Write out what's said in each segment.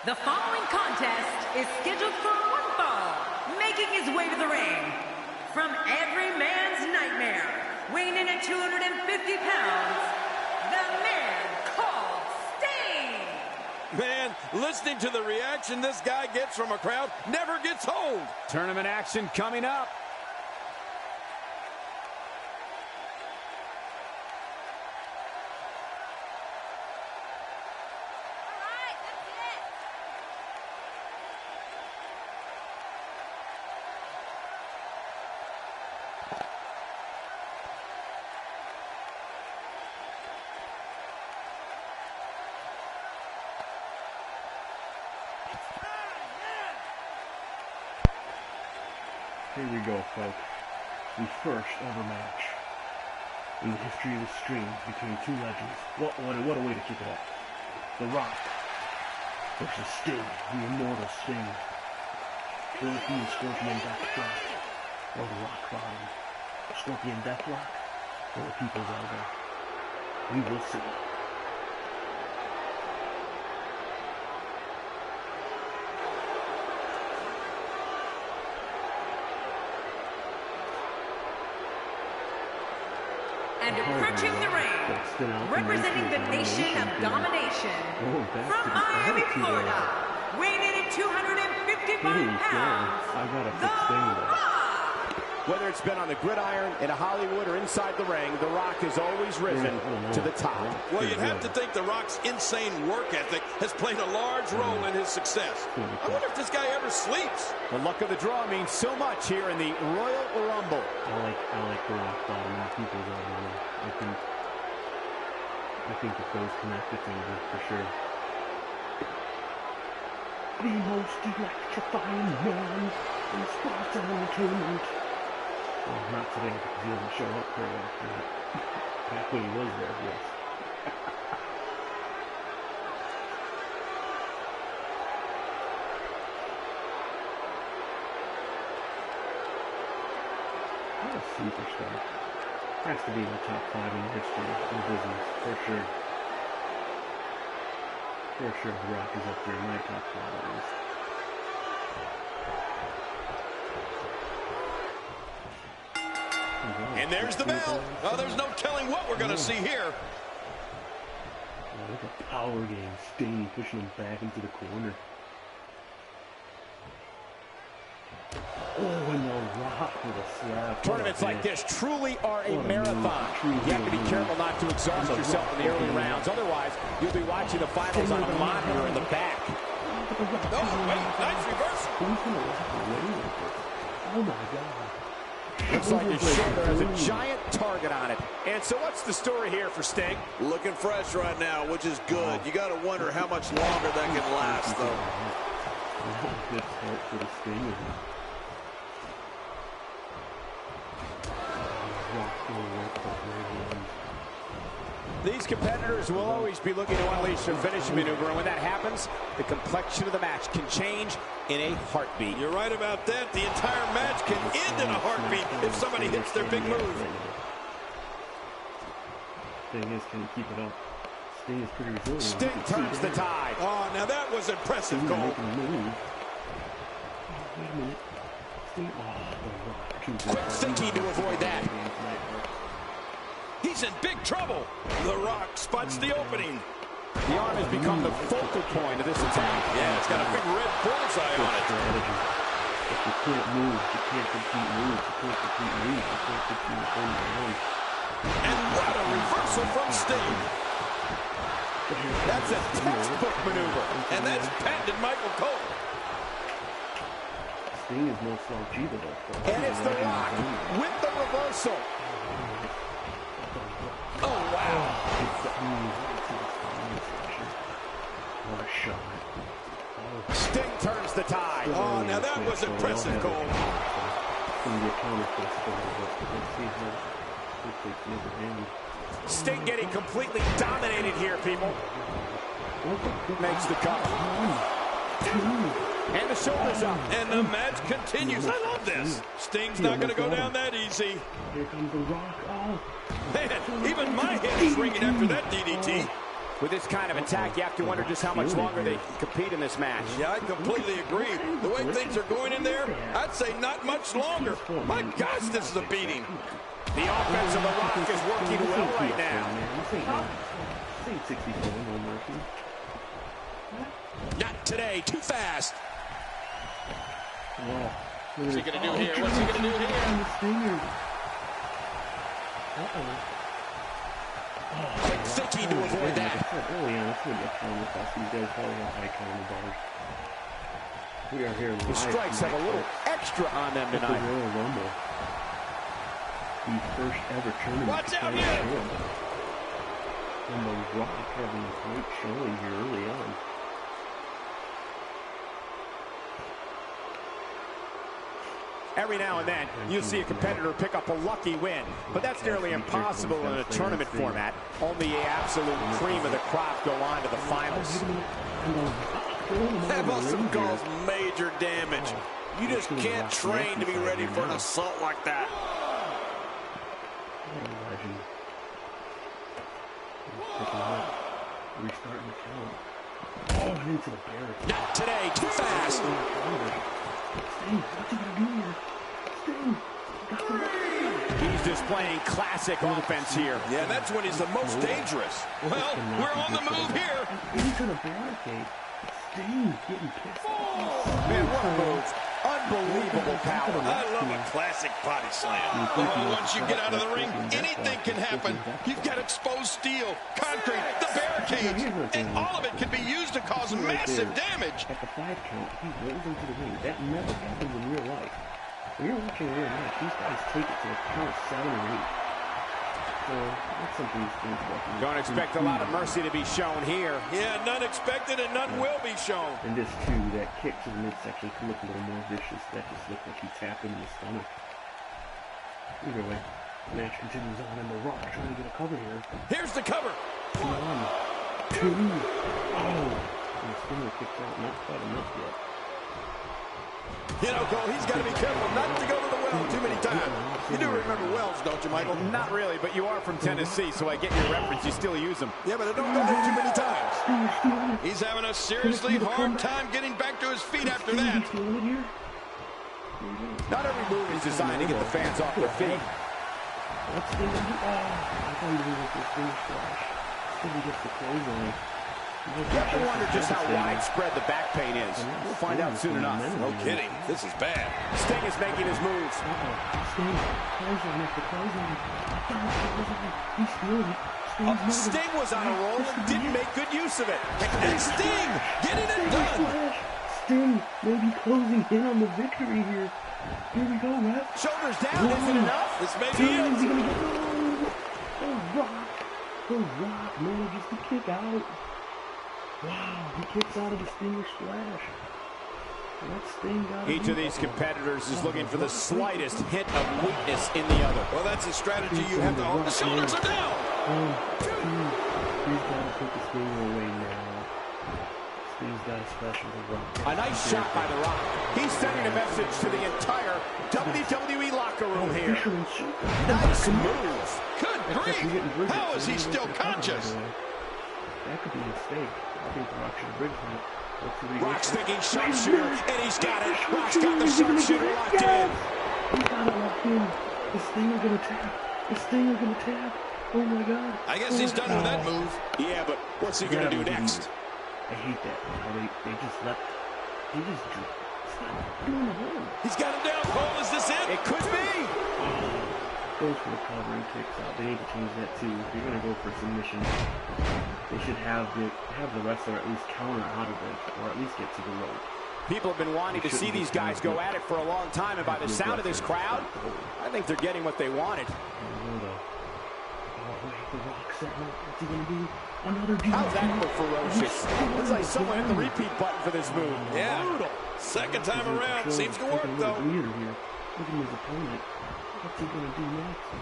The following contest is scheduled for one fall, making his way to the ring. From every man's nightmare, weighing in at 250 pounds, the man called Sting. Man, listening to the reaction this guy gets from a crowd never gets old. Tournament action coming up. Here we go, folks. The first ever match in the history of the stream between two legends. What a way to kick it off. The Rock versus Sting, the immortal Sting. Philippine Scorpion Deathlock, or the Rock Bottom. Scorpion Deathlock, or the People's Elbow. We will see. And approaching the ring, representing the nation of domination, from Miami, Florida, weighing in at 255 pounds, The Rock. Whether it's been on the gridiron, in Hollywood, or inside the ring, The Rock has always risen to the top. Well, you'd have to think The Rock's insane work ethic has played a large role in his success. I wonder if this guy ever sleeps. The luck of the draw means so much here in the Royal Rumble. I like the Rock Bottom and the People's Elbow. I think it goes connected things for sure. The most electrifying man in sports entertainment. Well, not today because he doesn't show up very often. Back when he was there, yes. What a superstar. Has to be in the top 5 in history in business, for sure. For sure, The Rock is up there in my top 5 at least. And there's the bell. Oh, there's no telling what we're going to see here. Oh, look at power game. Sting pushing him back into the corner. Oh, and the Rock with a slap. Tournaments like this truly are a marathon. You have to be careful not to exhaust yourself in the early rounds. Otherwise, you'll be watching the finals on a monitor in the back. Oh, wait, nice reversal. Oh, my God. Looks like his shoulder has a giant target on it. And so what's the story here for Sting? Looking fresh right now, which is good. You got to wonder how much longer that can last, though. Good start for the Sting. These competitors will always be looking to unleash their finishing maneuver, and when that happens, the complexion of the match can change in a heartbeat. You're right about that. The entire match can end in a heartbeat if somebody hits their big move. Thing is, can he keep it up? Sting is pretty resilient. Sting turns the tide. Oh, now that was impressive, Cole. Wait a minute. Sting, Quick thinking to avoid that. He's in big trouble. The Rock spots the opening. The arm has become the focal point of this attack. Yeah, it's got a big red bullseye on it. If you can't move, you can't complete moves. You can't complete moves. You can't complete moves. And what a reversal from Sting. That's a textbook maneuver. And that's patented Michael Cole. Sting is no slouch either, though. And it's The Rock with the reversal. Oh, wow. What a shot. Sting turns the tide. Oh, now that was impressive, Cole. Let's see how it takes the other hand. Sting getting completely dominated here, people. Makes the cover. And the shoulders up. And the match continues. I love this. Sting's not going to go down that easy. Here comes The Rock. Oh. Man, even my head is ringing after that DDT. With this kind of attack, you have to wonder just how much longer they can compete in this match. Yeah, I completely agree. The way things are going in there, I'd say not much longer. My gosh, this is a beating. The offense of The Rock is working well right now. Not today, too fast. What's he going to do here? What's he going to do here? Quick thinking to avoid that. Early on, that's what you found with us. These guys probably have icon on the bars. We are here live. The strikes have a little extra on them tonight. The Royal Rumble. The first ever tournament. Watch out here! And The Rock having a great showing here early on. Every now and then, you'll see a competitor pick up a lucky win, but that's nearly impossible in a tournament format. Only the absolute cream of the crop go on to the finals. That must have caused major damage. You just can't train to be ready for an assault like that. Restarting the count. Oh, into the barricade. Not today, too fast. Sting, what's he gonna do here? Sting, he's displaying classic offense here. Yeah, that's when he's the most dangerous. Well, we're on the move here. Into the barricade. Sting getting pissed off. Man, what a move. Unbelievable power. I love a classic body slam. Oh, once you get out of the ring, anything can happen. You've got exposed steel, concrete, the barricades, and all of it can be used to cause massive damage. At the 5 count, he rolls into the ring. That never happens in real life. When you're watching a real match, these guys take it to the count of 7 or 8. So that's something he's going to Don't expect a lot of mercy to be shown here. Yeah, none expected and none will be shown. And this too, that kick to the midsection could look a little more vicious. That just looked like he tapped him in the stomach. Either way, the match continues on, and The Rock trying to get a cover here. Here's the cover. 1, 2. Oh, and the Stinger kicks out. Not quite enough yet. You know, Cole, he's got to be careful not to go to the well too many times. You do remember wells, don't you, Michael? Not really, but you are from Tennessee, so I get your reference. You still use them. Yeah, but I don't go there too many times. He's having a seriously hard time getting back to his feet after that. Not every move is designed to get the fans off their feet. Let's see. I thought he was with the Stinger splash. Still he gets the close on it. You have to wonder just how widespread the back pain is. We'll find out soon enough. No kidding. This is bad. Sting is making his moves. Sting, close on it, the close on it. He's stealing it. Sting was on a roll and didn't make good use of it. And Sting getting it done. Sting maybe closing in on the victory here. Here we go, ref. Shoulders down, isn't enough? This may be it. Is he gonna get The Rock manages to kick out. Wow, he kicks out of the Stinger splash. Each of these competitors is looking for the slightest hint of weakness in the other. Well, that's a strategy you have to hold. The shoulders are down. 1, 2. He's got to put the Stinger away now. Sting's got a special to Rock. A nice shot by The Rock. He's sending a message to the entire WWE locker room here. Nice move. Good grief. How is he still conscious? That could be a mistake. I think The Rock should have bridged him. Rock's thinking sharpshooter, and he's got it. Rock's got the sharpshooter locked in. He's got it locked in. The Stinger gonna tap. The Stinger gonna tap. Oh my God. I guess he's done with that move. Yeah, but what's he gonna do next? I hate that. They just left. They just stopped doing the hold. He's got him down, Cole. Is this it? It could be. Goes for the cover and kicks out. They need to change that too. If you're gonna go for submission, they should have the wrestler at least counter out of it, or at least get to the rope. People have been wanting to see these guys go at it for a long time, and by the sound of this crowd, I think they're getting what they wanted. The Rock setting up. What's he gonna do? Another DDT. How's that for ferocious? Looks like someone hit the repeat button for this move. Yeah. Brutal. Second time around. Seems to work, though. Look at his opponent. What's he gonna do next?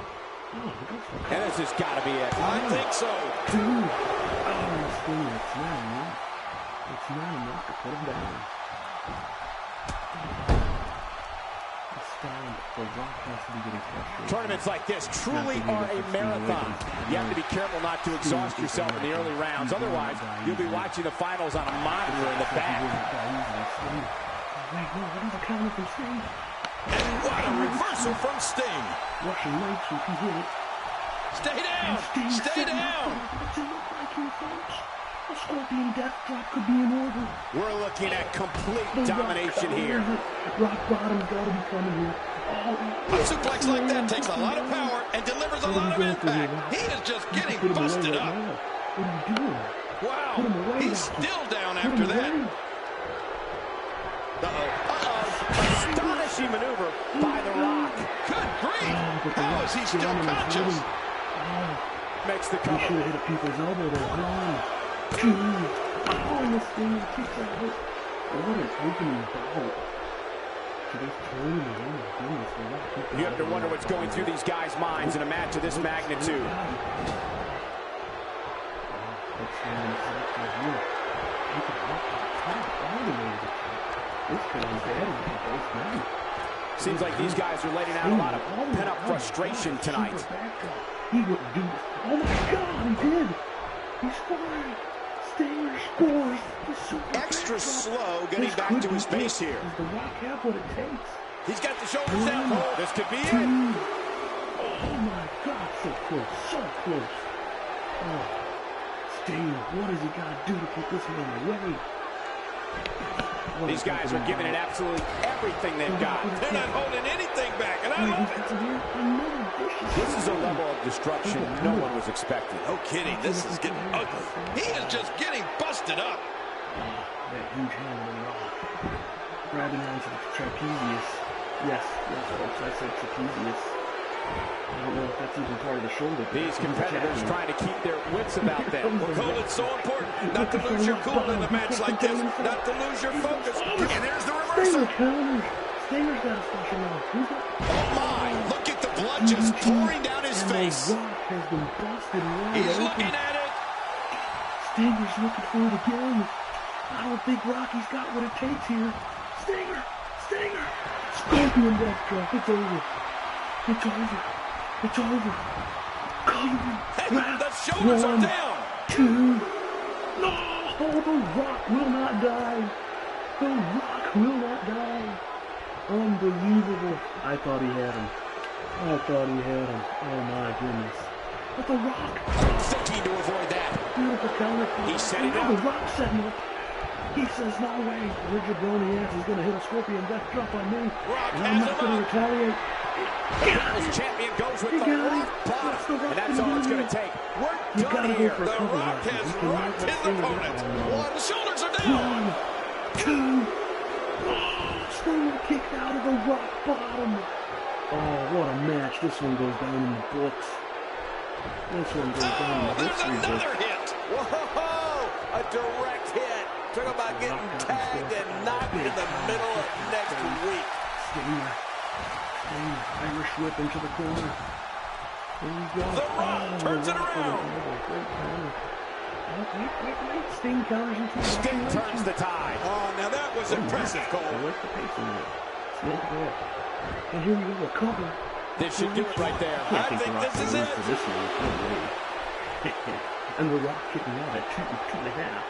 Oh, he goes for and this has got to be it. I think so. Dude. Oh, Stinger, it's not enough. It's not enough to put him down. The down. The Rock has to be getting frustrated. Tournaments like this truly are a marathon. You have to be careful not to exhaust yourself in the early rounds. Otherwise, you'll be watching the finals on a monitor in the back. Wait, no, what is the counter from Sting? And what a reversal from Sting. Russian knights if he hit it. Stay down. Stay down. What's it look like here, folks? A Scorpion death drop could be in order. We're looking at complete domination here. Rock bottom's got to be coming here. A suplex like that takes a lot of power and delivers a lot of impact. He is just getting busted up. What are you doing? Wow, he's still down after that. Astonishing maneuver by The Rock. Good grief. How is he still conscious? Makes the He cover. should have hit a people's elbow there. 1, 2. Oh, this thing kicks out it. What an opening bout. You have to wonder what's going through these guys' minds in a match of this magnitude. Seems like these guys are letting out a lot of pent-up frustration tonight. He wouldn't do this. Oh my God, he did. He scored. Stinger scores. Extra slow getting back to his base here. Does The Rock have what it takes? He's got the shoulders down. Oh, this could be it. Oh my God, so close, so close. Oh, Stinger, what has he got to do to put this man away? These guys are giving it absolutely everything they've got. They're not holding anything back, and I love it. This is a level of destruction no one was expecting. No kidding, this is getting ugly. He is just getting busted up. That huge hand on The Rock. Grabbing onto the trapezius. Yes, folks, I said trapezius. I don't know if that's even part of the shoulder. These competitors trying to keep their wits about them. Well, Cole, it's so important not to lose your cool in a match like this, not to lose your focus. And there's the reversal. Stinger counters. Stinger's got a special move. Oh my, look at the blood just pouring down his face. The Rock has been busted wide He's open. looking at it. Stinger's looking for it again. I don't think Rocky's got what it takes here. Stinger. Scorpion death drop. It's over. Hey, the shoulders are down. 2. No, The Rock will not die. The Rock will not die. Unbelievable. I thought he had him. Oh my goodness. But The Rock. Thinking to avoid that. Beautiful counter. He's setting up. The Rock setting up. He says, no way. Your jabroni ass is going to hit a Scorpion death drop on me. And I'm not going to retaliate. This champion goes with the rock bottom, and that's all it's going to take. We're done here. The Rock has rocked his opponent. The shoulders are down. 1, 2. Stinger kicked out of the rock bottom. Oh, what a match. This one goes down in the books. This one goes down in the books. There's another hit. Whoa, a direct hit. Talk about getting tagged and knocked in the middle of next week. Stinger, Irish whip into the corner. There you go. The Rock turns it around. Great counter. Wait. Sting counters into the Sting turns the tide. Oh, now that was impressive, Cole. I like the pace in it. It's not bad. And here we go, a cover. This should do it right there. I think this is it. For this one, no way. And The Rock kicking out at 2.5.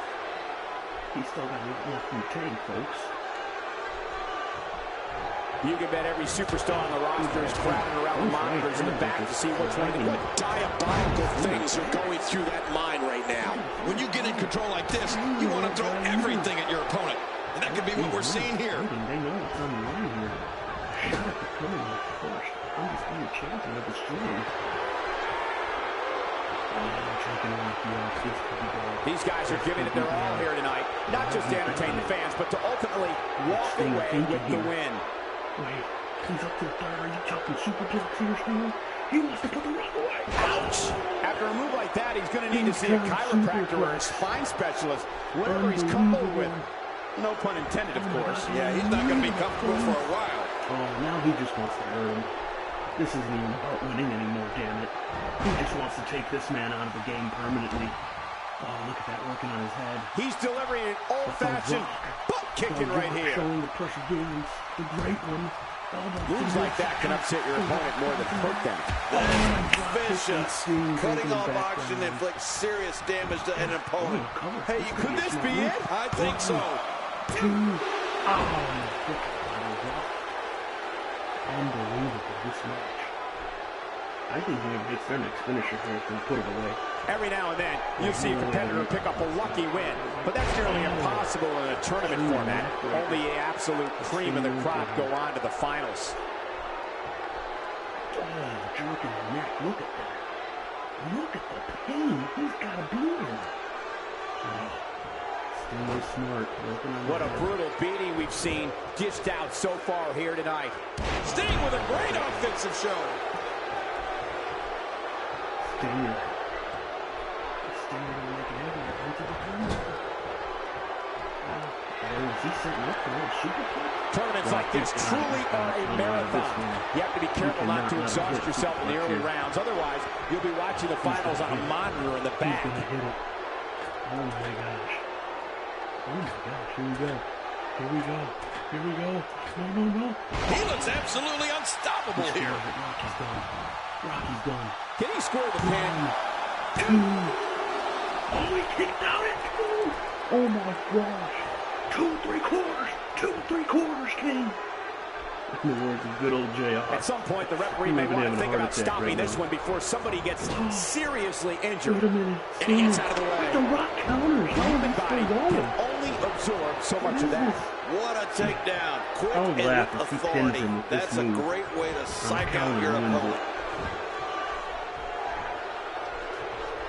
He's still got a lot left in the tank, folks. You can bet every superstar on the roster is crowding around the monitors in the back to see what's running. What diabolical things are going through that mind right now. When you get in control like this, you want to throw everything at your opponent. And that could be what we're seeing here. They know what's on the line here. Shut up, becoming the first undisputed champion of the stream. These guys are giving it their all here tonight. Not just to entertain the fans, but to ultimately walk away with the win. Wait, he's up to the third. Are you talking super kicks here, Stinger? He wants to put the Rock away. Ouch! After a move like that, he's going to need to see a chiropractor or a spine specialist, whatever he's coupled with. No pun intended, of course. Yeah, he's not going to be comfortable for a while. Oh, now he just wants to hurt him. This isn't even about winning anymore, damn it. He just wants to take this man out of the game permanently. Oh, look at that working on his head. He's delivering an old-fashioned butt kicking right here. Showing the perseverance, the great one. Moves like that can upset your opponent more than hurt them. Vicious. Cutting off oxygen inflicts serious damage to an opponent. Hey, could this be it? I think so. Unbelievable, this match. I think whoever hits their next finisher here is going to put it away. Every now and then, you see a competitor pick up a lucky win, but that's nearly impossible in a tournament format. Only the absolute cream of the crop go on to the finals. Oh, jerk in the neck. Look at that. Look at the pain. He's got a bleeding. Oh, Sting smart. What a brutal beating we've seen dished out so far here tonight. Sting with a great offensive show. Stinger gonna make it heavy into the tournament. Is he setting up for a superplex? Tournaments like this truly are a marathon. You have to be careful not to exhaust yourself in the early rounds. Otherwise, you'll be watching the finals on a monitor in the back. He's gonna hit it. Oh my gosh. Oh my gosh. Here we go. Here we go. Here we go. No. He looks absolutely unstoppable here. Rocky's done. Rocky's done. Can he score the pin? 2. Oh, he kicked out at 2. Oh my gosh. 2 3/4. 2 3/4, King. In the words of good old JR. At some point, the referee may want to think about stopping this one before somebody gets seriously injured. Wait a minute. And he gets out of the way. The Rock counters. The human body going? can only absorb so much of that. What a takedown. Quick I was and laughing. with He authority. pins him with this That's a move. great way to psych out counting your him. opponent.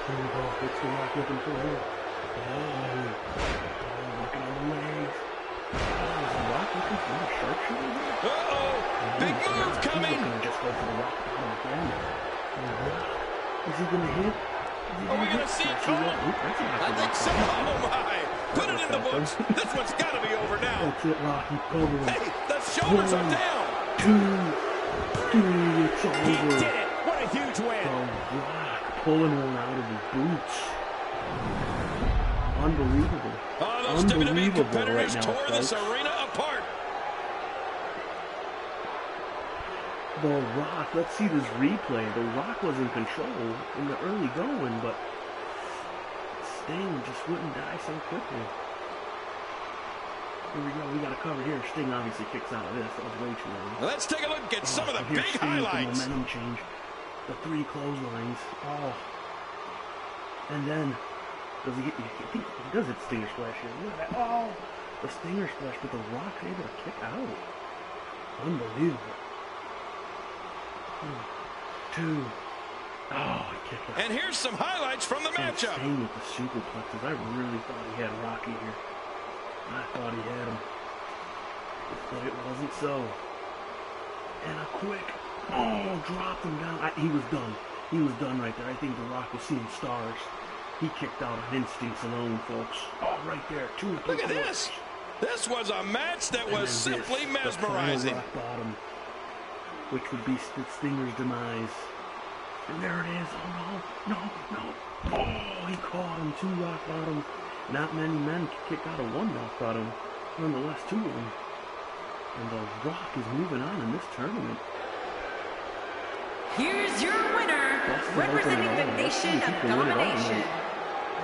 Here we go. What's the Rock looking for here? Working on the legs. Is the Rock looking for a sharpshooter here? Uh-oh. Big move coming. He's gonna just go for the Rock bottom again. Is he gonna hit? Are we going to see it come? I think so. Oh, my. Put it in the books. This one's got to be over now. That's it, Rocky. Cover him. Hey, the shoulders are down. 2, 3, it's over. He did it. What a huge win. The Rock pulling one out of his boots. Unbelievable. Oh, those WWE competitors right now, tore this folks. arena apart. The Rock, let's see this replay. The Rock was in control in the early going, but Sting just wouldn't die so quickly. Here we go. We got a cover here. Sting obviously kicks out of this. That was way too early. Let's take a look at some of the Here's big Sting with highlights. the momentum change. The 3 clotheslines. Oh. And then, does he get, I think he does hit Stinger Splash here. Look at that. Oh. The Stinger Splash, but the Rock's able to kick out. Unbelievable. 2. Oh, he kicked out. And here's some highlights from the matchup. Sting with the superplexes. I really thought he had Rocky here. I thought he had him. But it wasn't so. And a quick, dropped him down. He was done. He was done right there. I think The Rock was seeing stars. He kicked out on instincts alone, folks. Oh, right there. 2 or 3. Look at this. This was a match that was simply mesmerizing. The final rock bottom, which would be Stinger's demise. And there it is. Oh, no. Oh, he caught him. 2 rock bottoms. Not many men can kick out of 1 rock bottom. Nonetheless, 2 of them. And The Rock is moving on in this tournament. Here's your winner, representing the Nation of Domination,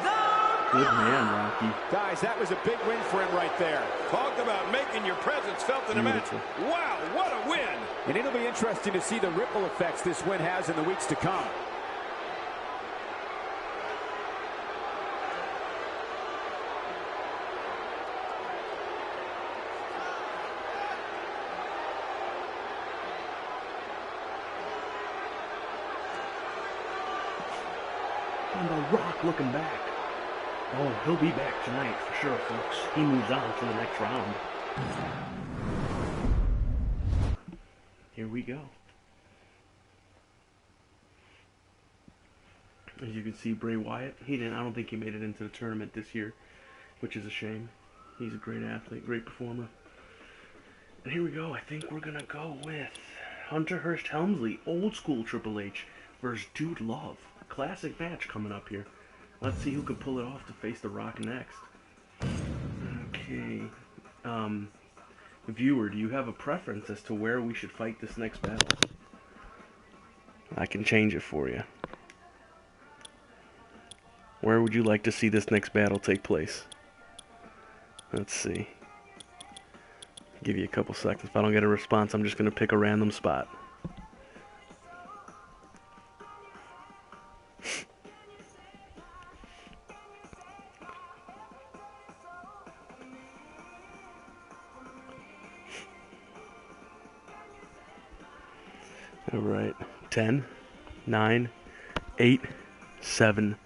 The Good man, Rocky. Guys, that was a big win for him right there. Talk about making your presence felt in a match. Wow, what a win. And it'll be interesting to see the ripple effects this win has in the weeks to come. And The Rock looking back. Oh, he'll be back tonight for sure, folks. He moves on to the next round. Here we go. As you can see, Bray Wyatt, I don't think he made it into the tournament this year, which is a shame. He's a great athlete, great performer. And here we go. I think we're going to go with Hunter Hearst Helmsley, old school Triple H versus Dude Love. Classic match coming up here. Let's see who can pull it off to face The Rock next. Okay. Viewer, do you have a preference as to where we should fight this next battle? I can change it for you. Where would you like to see this next battle take place? Let's see. Give you a couple seconds. If I don't get a response, I'm just going to pick a random spot. All right. 10, 9, 8, 7,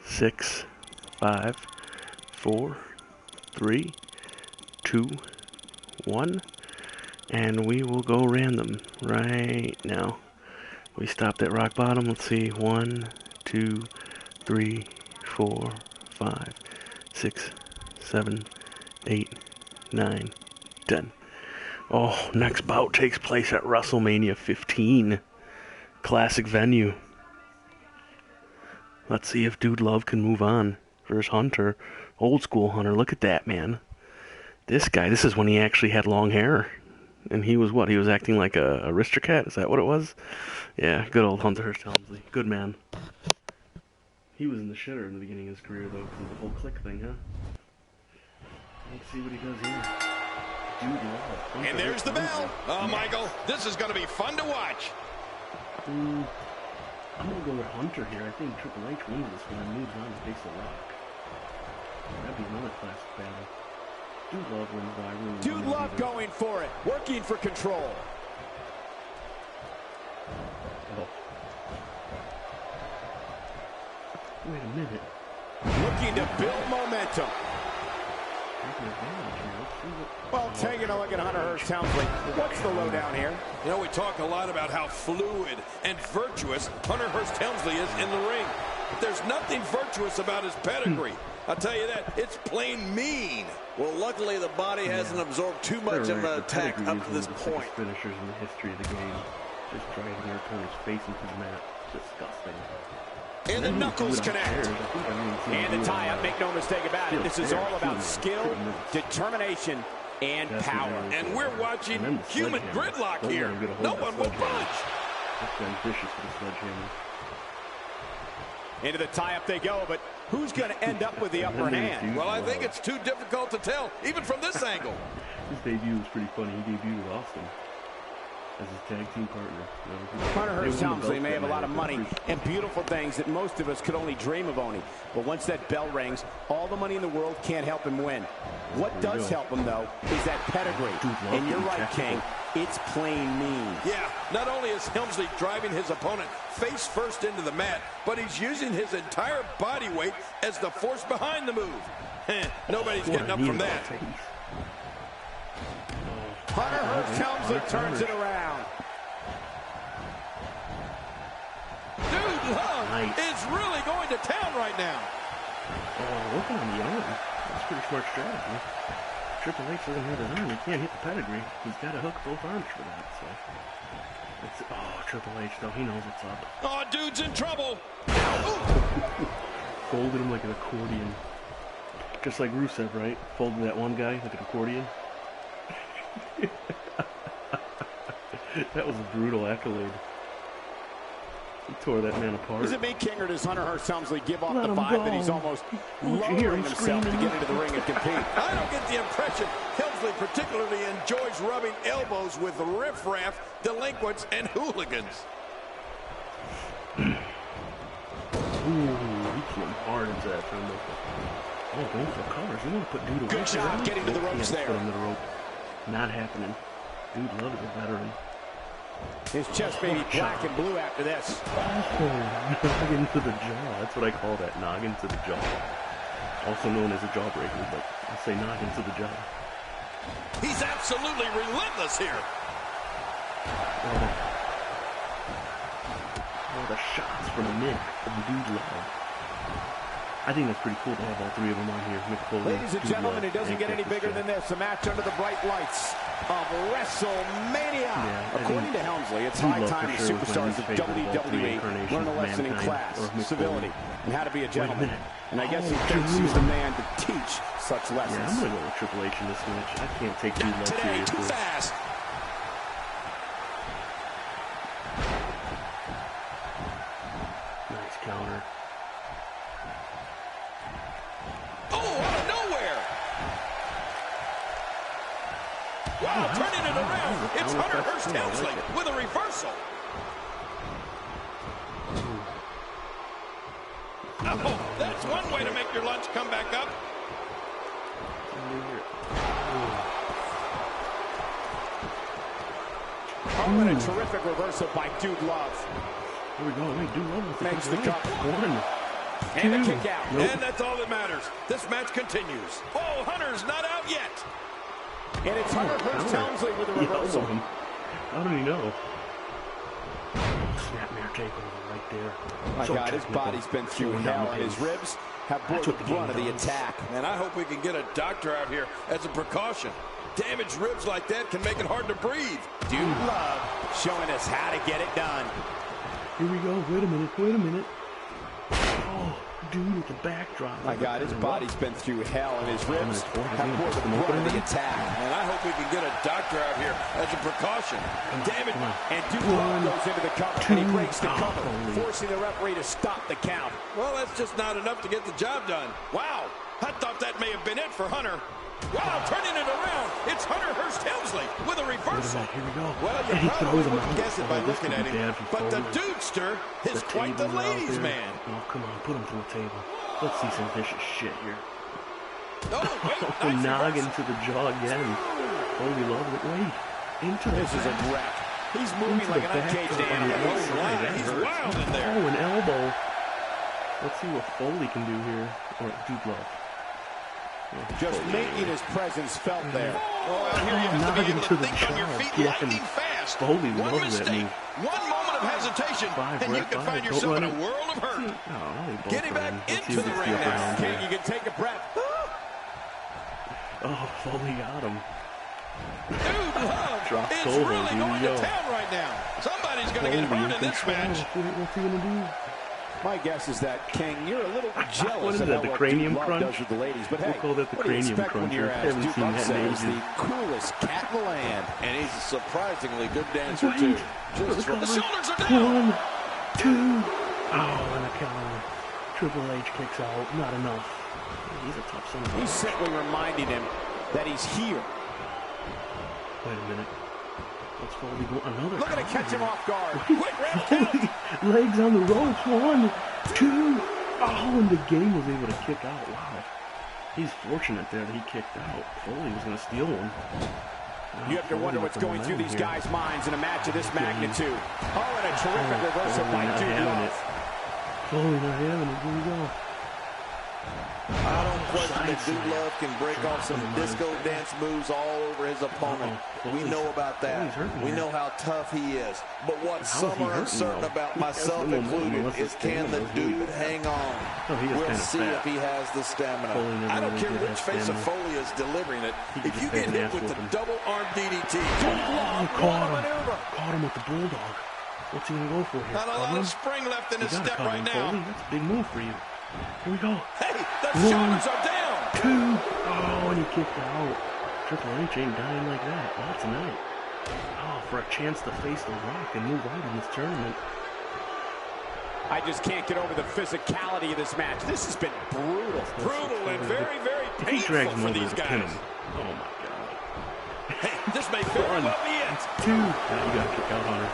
6, 5, 4, 3, 2, 1, and we will go random right now. We stopped at rock bottom. Let's see. 1, 2, 3, 4, 5, 6, 7, 8, 9, 10. Oh, next bout takes place at WrestleMania 15. Classic venue. Let's see if Dude Love can move on versus Hunter. Old school Hunter. Look at that, man. This guy, this is when he actually had long hair. And he was what? He was acting like a aristocrat? Is that what it was? Yeah, good old Hunter Hearst Helmsley. Good man. He was in the shitter in the beginning of his career, though, because of the whole click thing, huh? Let's see what he does here. Dude Love. And there's the bell. Oh, Michael, this is going to be fun to watch. I'm going to go with Hunter here. I think Triple H wins this one and moves on to face The Rock. That'd be another classic battle. Dude Love wins by really. Dude Love going for it, working for control. Oh. Wait a minute. Looking to build momentum. Well, taking a look at Hunter Hearst Helmsley. What's the lowdown here? You know, we talk a lot about how fluid and virtuous Hunter Hearst Helmsley is in the ring. But there's nothing virtuous about his pedigree. I'll tell you that. It's plain mean. Well, luckily the body hasn't absorbed too much of an attack up to this point. Finishers in the history of the game. Just driving your opponent's face into the mat. Disgusting. And the knuckles connect. And the tie-up, make no mistake about it. This is all about skill, determination, and power. And we're watching human gridlock here. No one will budge. That's ambitious for the sledgehammer. Into the tie-up they go, but who's going to end up with the upper hand? Well, I think it's too difficult to tell, even from this angle. His debut was pretty funny. He debuted with Austin as his tag team partner. Hunter Hearst Helmsley may have a lot of money and beautiful things that most of us could only dream of owning. But once that bell rings, all the money in the world can't help him win. What does help him, though, is that pedigree. And you're right, King. It's plain mean. Yeah, not only is Helmsley driving his opponent face first into the mat, but he's using his entire body weight as the force behind the move. Nobody's getting up from that. Hunter Hearst Helmsley turns it around. Dude Love is really going to town right now. Oh, working on the arm. That's pretty smart strategy. Triple H doesn't have an arm. He can't hit the pedigree. He's got to hook both arms for that. So, oh, Triple H though, he knows what's up. Oh, dude's in trouble. Folded him like an accordion, just like Rusev, right? Folded that one guy like an accordion. That was a brutal accolade. He tore that man apart. Is it me, King, or does Hunter Hearst Helmsley give off the vibe that he's almost lowering himself to get into the ring and compete? I don't get the impression Helmsley particularly enjoys rubbing elbows with riffraff, delinquents, and hooligans. Ooh, he came hard into that turnbuckle. Oh, going for covers. You want to put Dude away. Good job getting to the ropes there. Put him to the rope. Not happening. Dude Love is a veteran. His chest may be black and blue after this. Oh, noggin to the jaw. That's what I call that, noggin to the jaw. Also known as a jawbreaker, but I say noggin to the jaw. He's absolutely relentless here. Oh, the shots from Mick from Dude Love. I think that's pretty cool to have all three of them on here. Mick Foley, Ladies and gentlemen, it doesn't get any bigger than this. A match under the bright lights. of WrestleMania. Yeah, According to Helmsley, it's high time the superstars of WWE learn a lesson in class, civility, and how to be a gentleman. And I guess he thinks he's the man to teach such lessons. Yeah, I'm going to go with Triple H in this match. I can't take Dude Love seriously. Too fast. Nice counter. Oh, out of nowhere. Wow, turning it around. It's Hunter Hearst Helmsley with a reversal. Oh, that's one way to make your lunch come back up. Oh, and a terrific reversal by Dude Love. Here we go. Wait, Dude Love makes the cover. 1, 2. And a kick out. Nope. And that's all that matters. This match continues. Oh, Hunter's not out yet. And it's Hunter Hearst Helmsley with a reversal. How did he know? Snapmare takeover right there. My God, his body's been through hell, and his ribs have bore the brunt of the attack. And I hope we can get a doctor out here as a precaution. Damaged ribs like that can make it hard to breathe. Dude Love showing us how to get it done. Here we go. Wait a minute. Wait a minute. Oh, dude with the backdrop. My God, his body's been through hell, and his ribs have bore the brunt of the attack. And I hope we can get a doctor out here as a precaution. Damage. And Dude Love goes into the cover, and he breaks the cover, forcing the referee to stop the count. Well, that's just not enough to get the job done. Wow, I thought that may have been it for Hunter. Wow, turning it around. It's Hunter Hearst Helmsley with a reversal. Here we go. Well, you probably wouldn't guess it by looking at him, but the Dudester is quite the ladies' man. Oh, come on, put him through a table. Let's see some vicious shit here. Oh, wait, nice noggin reversal. to the jaw again. Oh, we love it. Wait, into the This is a wreck. He's moving like an uncaged animal. He's wild in there. Oh, an elbow. Let's see what Foley can do here. Or Dude Love. Just making his presence felt there. Oh, out here you have to be able to think on your feet lightning fast. Foley One loves that mistake, move. one moment of hesitation, and you can find yourself in a world of hurt. Getting back into the ring now. King, you can take a breath. Oh, Foley got him. Dude Love is Foley, really going to town right now. Somebody's going to get hurt in this match. What's he going to do? My guess is that, King, you're a little What jealous is of that, how the well cranium Dude Love crunch? does with the ladies. But hey, We'll call that the what do you cranium expect when crunch. you're, I as haven't Dude seen Love that said, name is the coolest cat in the land? And he's a surprisingly good dancer, Wait. too. The shoulders are down. 1, 2. Oh, and a counter. Triple H kicks out. Not enough. He's a tough son of a He's simply reminding him that he's here. Wait a minute. Let's Foley go another. Looking to catch him off guard. Quick round count. Legs on the ropes. 1, 2. Oh, and the game was able to kick out. Wow. He's fortunate there that he kicked out. Foley was going to steal one. You have to wonder what's going through these guys' minds in a match of this magnitude. Oh, and a terrific reversal by Dude Love. Foley not having it. Here we go. I don't question that Dude Love can break off some disco dance moves all over his opponent. We know about that. We know how tough he is. But what some are uncertain about, myself included, is can the dude hang on? We'll see if he has the stamina. I don't care which face of Foley is delivering it. If you get hit with the double arm DDT, Caught him with the bulldog. What's he going to go for here? not a lot of spring left in his step right now. That's a big move for you. Here we go. Hey, the 1, shoulders are down. 2. Oh, and he kicked out. Triple H ain't dying like that. Not tonight. Oh, for a chance to face The Rock and move on in this tournament. I just can't get over the physicality of this match. This has been brutal. Brutal and very, very If he drags painful him for over these to pin guys. him. Oh, my God. Hey, this may very well be it. 2. Now you got to kick out on her.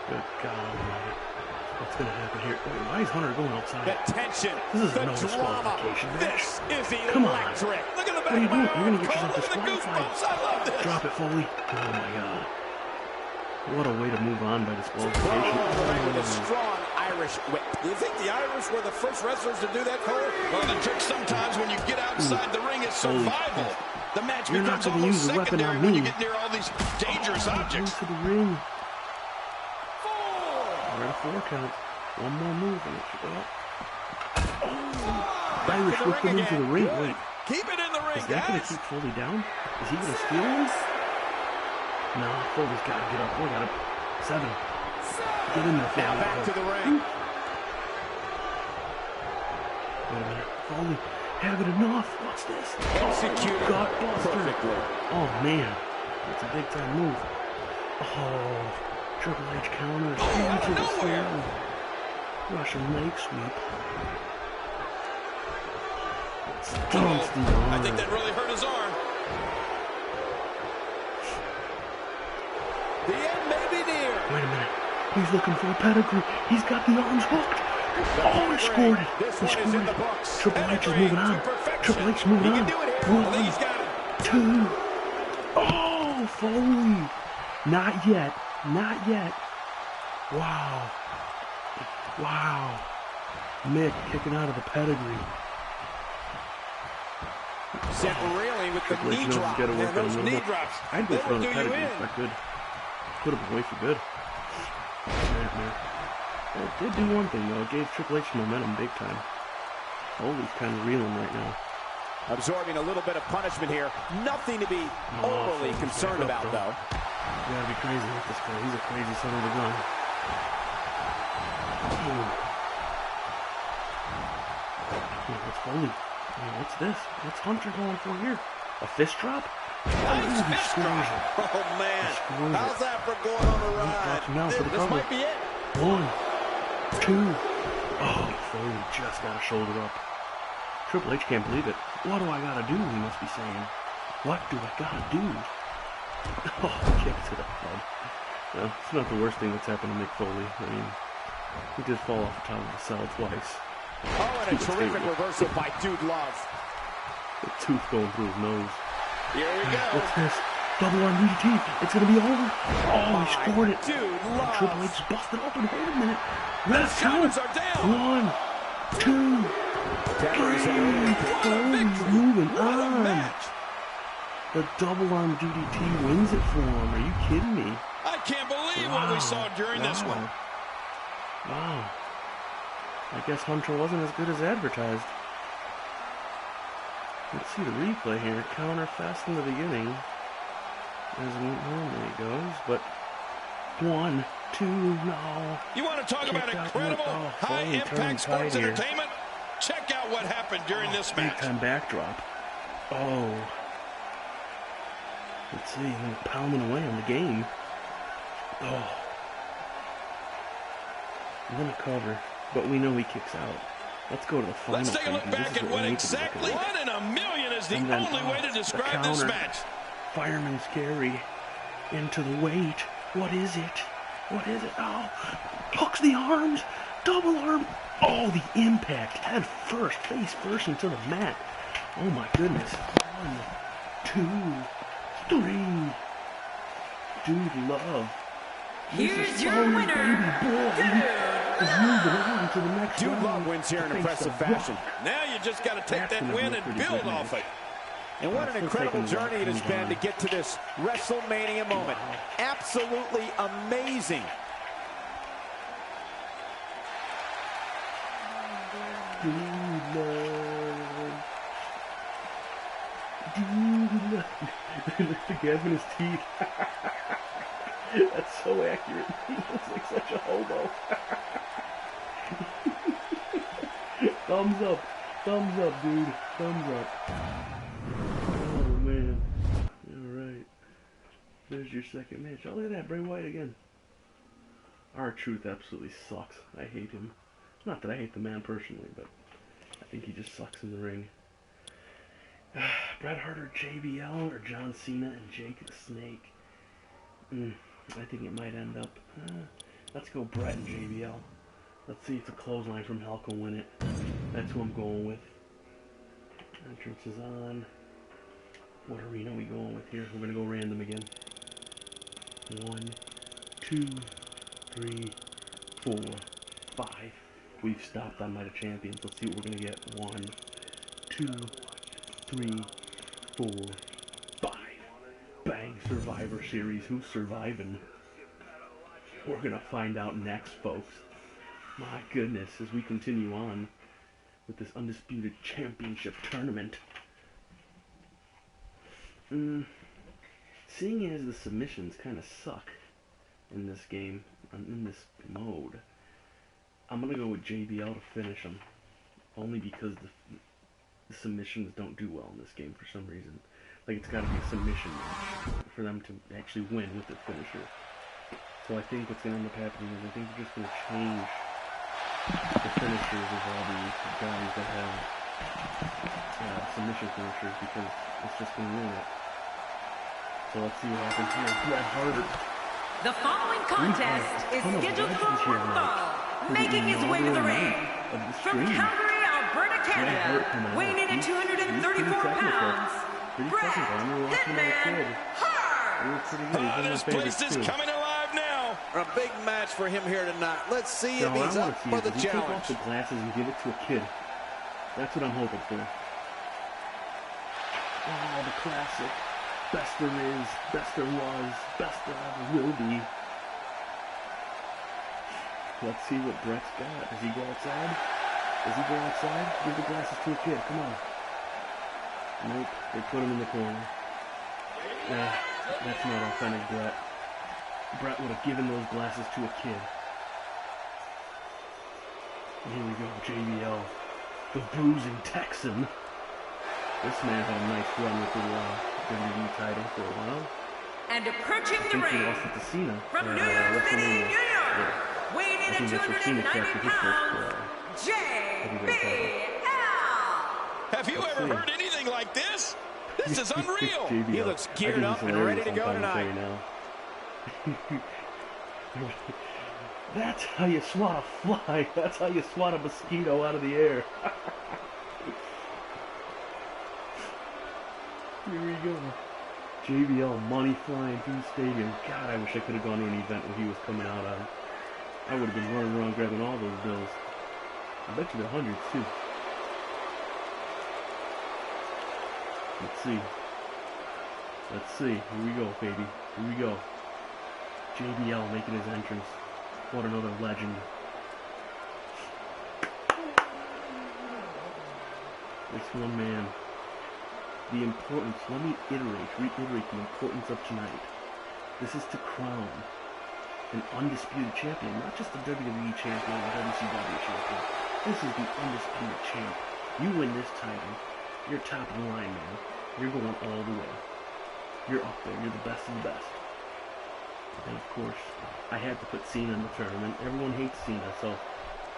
Good God almighty. What's going to happen here? Wait, why is Hunter going outside? The tension, This is the no drama. disqualification match. This is Come on. electric. Look at the What are you back doing? of my You're going arm. to get yourself Look at the disqualified. goosebumps. I love this. Drop it, Foley. Oh, my God. What a way to move on by disqualification. With a strong Irish whip. Do you think the Irish were the first wrestlers to do that, Cole? Well, the trick sometimes when you get outside the ring is survival. The match You're not becomes gonna almost use a weapon secondary on when you me. get near all these dangerous objects. Into the ring. We're at a 4 count. One more move and it should go up. Irish whipped him into the ring. Wait. Keep it in the ring, Is that going to keep Foley down? Is he going to steal him? No, Foley's got to get up. We got him. 7. Get in there, Foley. Now back to the ring. Wait a minute. Foley, have it enough. What's this? Executed perfectly. Oh, man. That's a big-time move. Oh, Triple H counters into the stand. Russian leg sweep. Stomps the arm. I think that really hurt his arm. The end may be near. Wait a minute. He's looking for a pedigree. He's got the arms hooked. Oh, he scored it. He scored it. Triple H is moving on. Triple H is moving on. 1, 2. Oh, Foley. Not yet. Not yet. Wow. Wow. Mick kicking out of the pedigree. Sent reeling with the knee drop. And those knee drops, I'd go for do the you pedigree in. if I could. Could have been way for good. Nightmare. Well, it did do one thing, though. It gave Triple H momentum big time. Foley's kind of reeling right now. Absorbing a little bit of punishment here. Nothing to be overly concerned about, though. You gotta be crazy with this guy. He's a crazy son of a gun. What's Foley? What's this? What's Hunter going for here? A fist drop? Nice fist drop. Oh, man. How's that for going on a ride? Now for the This cover. might be it. 1, 2. Oh, Foley just got a shoulder up. Triple H can't believe it. What do I gotta do, he must be saying. What do I gotta do? Oh, kick to the head. Well, it's not the worst thing that's happened to Mick Foley. I mean, he did fall off the top of the cell twice. Oh, and a terrific reversal by Dude Love. The tooth going through his nose. Here we go. What's this? Double arm DDT. It's gonna be over. Oh, he scored it. Dude Love. Triple H busted open. Wait a minute. The Let's go. shoulders are down. 1, 2, 3. Foley's moving What a on. match. The double arm DDT wins it for him. Are you kidding me? I can't believe what we saw during this one. Wow. I guess Hunter wasn't as good as advertised. Let's see the replay here. Counter fast in the beginning, as it normally goes, but 1, 2, no. You want to talk about incredible, high-impact sports entertainment? Check out what happened during this match. Big-time backdrop. Oh. Let's see, he's pounding away on the game. Oh. I'm gonna cover, but we know he kicks out. Let's go to the final. Let's take a look back at what exactly 1 in a million is the only way to describe this match. Fireman's carry into the weight. What is it? What is it? Oh, hooks the arms. Double arm. Oh, the impact. Head first, face first into the mat. Oh my goodness. 1, 2, 3. Dude Love. Here's your winner, baby boy. Is moving on to the next Dude round. Love wins here in impressive fashion. Now you just got to take that win and build off it. And what an incredible journey it has been to get to this WrestleMania moment. Absolutely amazing. Dude Love. Dude Love. Look at Gav in his teeth. That's so accurate. He looks like such a hobo. Thumbs up. Thumbs up, dude. Thumbs up. Oh, man. Alright. There's your second match. Oh, look at that. Bray Wyatt again. R-Truth absolutely sucks. I hate him. Not that I hate the man personally, but I think he just sucks in the ring. Bret Hart or JBL or John Cena and Jake the Snake? I think it might end up. Let's go Bret and JBL. Let's see if the clothesline from Hell can win it. That's who I'm going with. Entrance is on. What arena are we going with here? We're going to go random again. 1, 2, 3, 4, 5. We've stopped on Night of Champions. Let's see what we're going to get. 1, 2, 3, 4, 5. Bang, Survivor Series. Who's surviving? We're going to find out next, folks. My goodness, as we continue on with this Undisputed Championship tournament. Seeing as the submissions kind of suck in this game, in this mode, I'm going to go with JBL to finish him. Only because the submissions don't do well in this game for some reason. Like, it's got to be a submission match for them to actually win with the finisher. So I think what's going to end up happening is I think they're just going to change the finishers of all the guys that have submission finishers, because it's just going to ruin it. So let's see what happens here. Bret Hart. The following contest is scheduled for one fall. Making his way to the ring from Calgary, Alberta, Canada, weighing in at 234 pounds, Bret Hitman Hart. This place is coming alive now. A big match for him here tonight. Let's see if he's up for the challenge. Take off the glasses and give it to a kid. That's what I'm hoping for. Oh, the classic. Best there is, best there was, best there ever will be. Let's see what Bret's got. Does he go outside? Does he go outside? Give the glasses to a kid. Come on. Nope. They put him in the corner. Nah, that's not authentic Bret. Bret would have given those glasses to a kid. Here we go. JBL. The Bruising Texan. This man had a nice run with the WWE title for a while. And approaching the ring from New York City, New York, weighing in at 290 pounds, JBL. Have you ever heard anything like this? This is unreal. He looks geared up and ready to go tonight. That's how you swat a fly. That's how you swat a mosquito out of the air. Here we go. JBL money flying through the stadium. God, I wish I could have gone to an event where he was coming out on. I would have been running around grabbing all those bills. I bet you they're hundreds too. Let's see. Let's see. Here we go, baby. Here we go. JBL making his entrance. What another legend. This one man. The importance, let me reiterate the importance of tonight. This is to crown an undisputed champion, not just a WWE champion or WCW champion. This is the undisputed champ. You win this title, you're top of the line, man. You're going all the way. You're up there, you're the best of the best. And of course, I had to put Cena in the tournament. Everyone hates Cena, so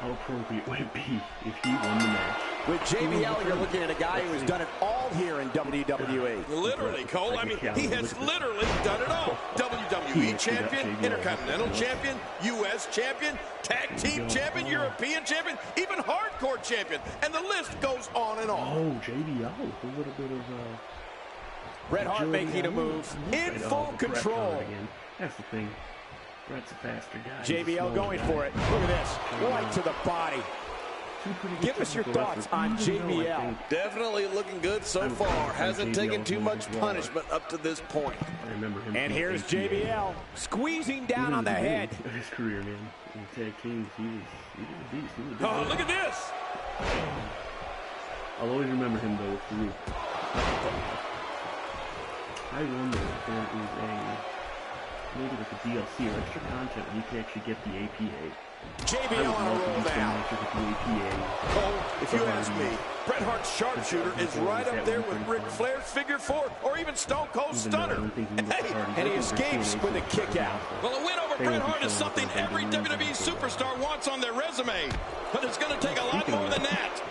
how appropriate would it be if he won the match? With JBL, you're looking at a guy who's done it all here in WWE. Literally, Cole. I mean, he has literally done it all. WWE champion, Intercontinental champion, U.S. champion, tag team champion, European champion, even hardcore champion. And the list goes on and on. Oh, JBL with a little bit of... Bret Hart making a move in full control. That's the thing. Bret's a faster guy. JBL going for it. Look at this. Right to the body. Give us your thoughts on JBL. Definitely looking good so far. Hasn't taken too much punishment up to this point. I remember him. And here's JBL squeezing down on the head. His career, man. In tag teams, he was a beast. He was a big Oh, look at this. I'll always remember him, though, with Farouk. I wonder if there is maybe like a DLC or extra content where you can actually get the APA. JBL on a roll now. Cole, if you ask me, Bret Hart's sharpshooter is right up there with Ric Flair's figure four or even Stone Cold Stunner. Hey, and he escapes with a kick out. Well, a win over Bret Hart is something every WWE superstar wants on their resume, but it's going to take a lot more than that.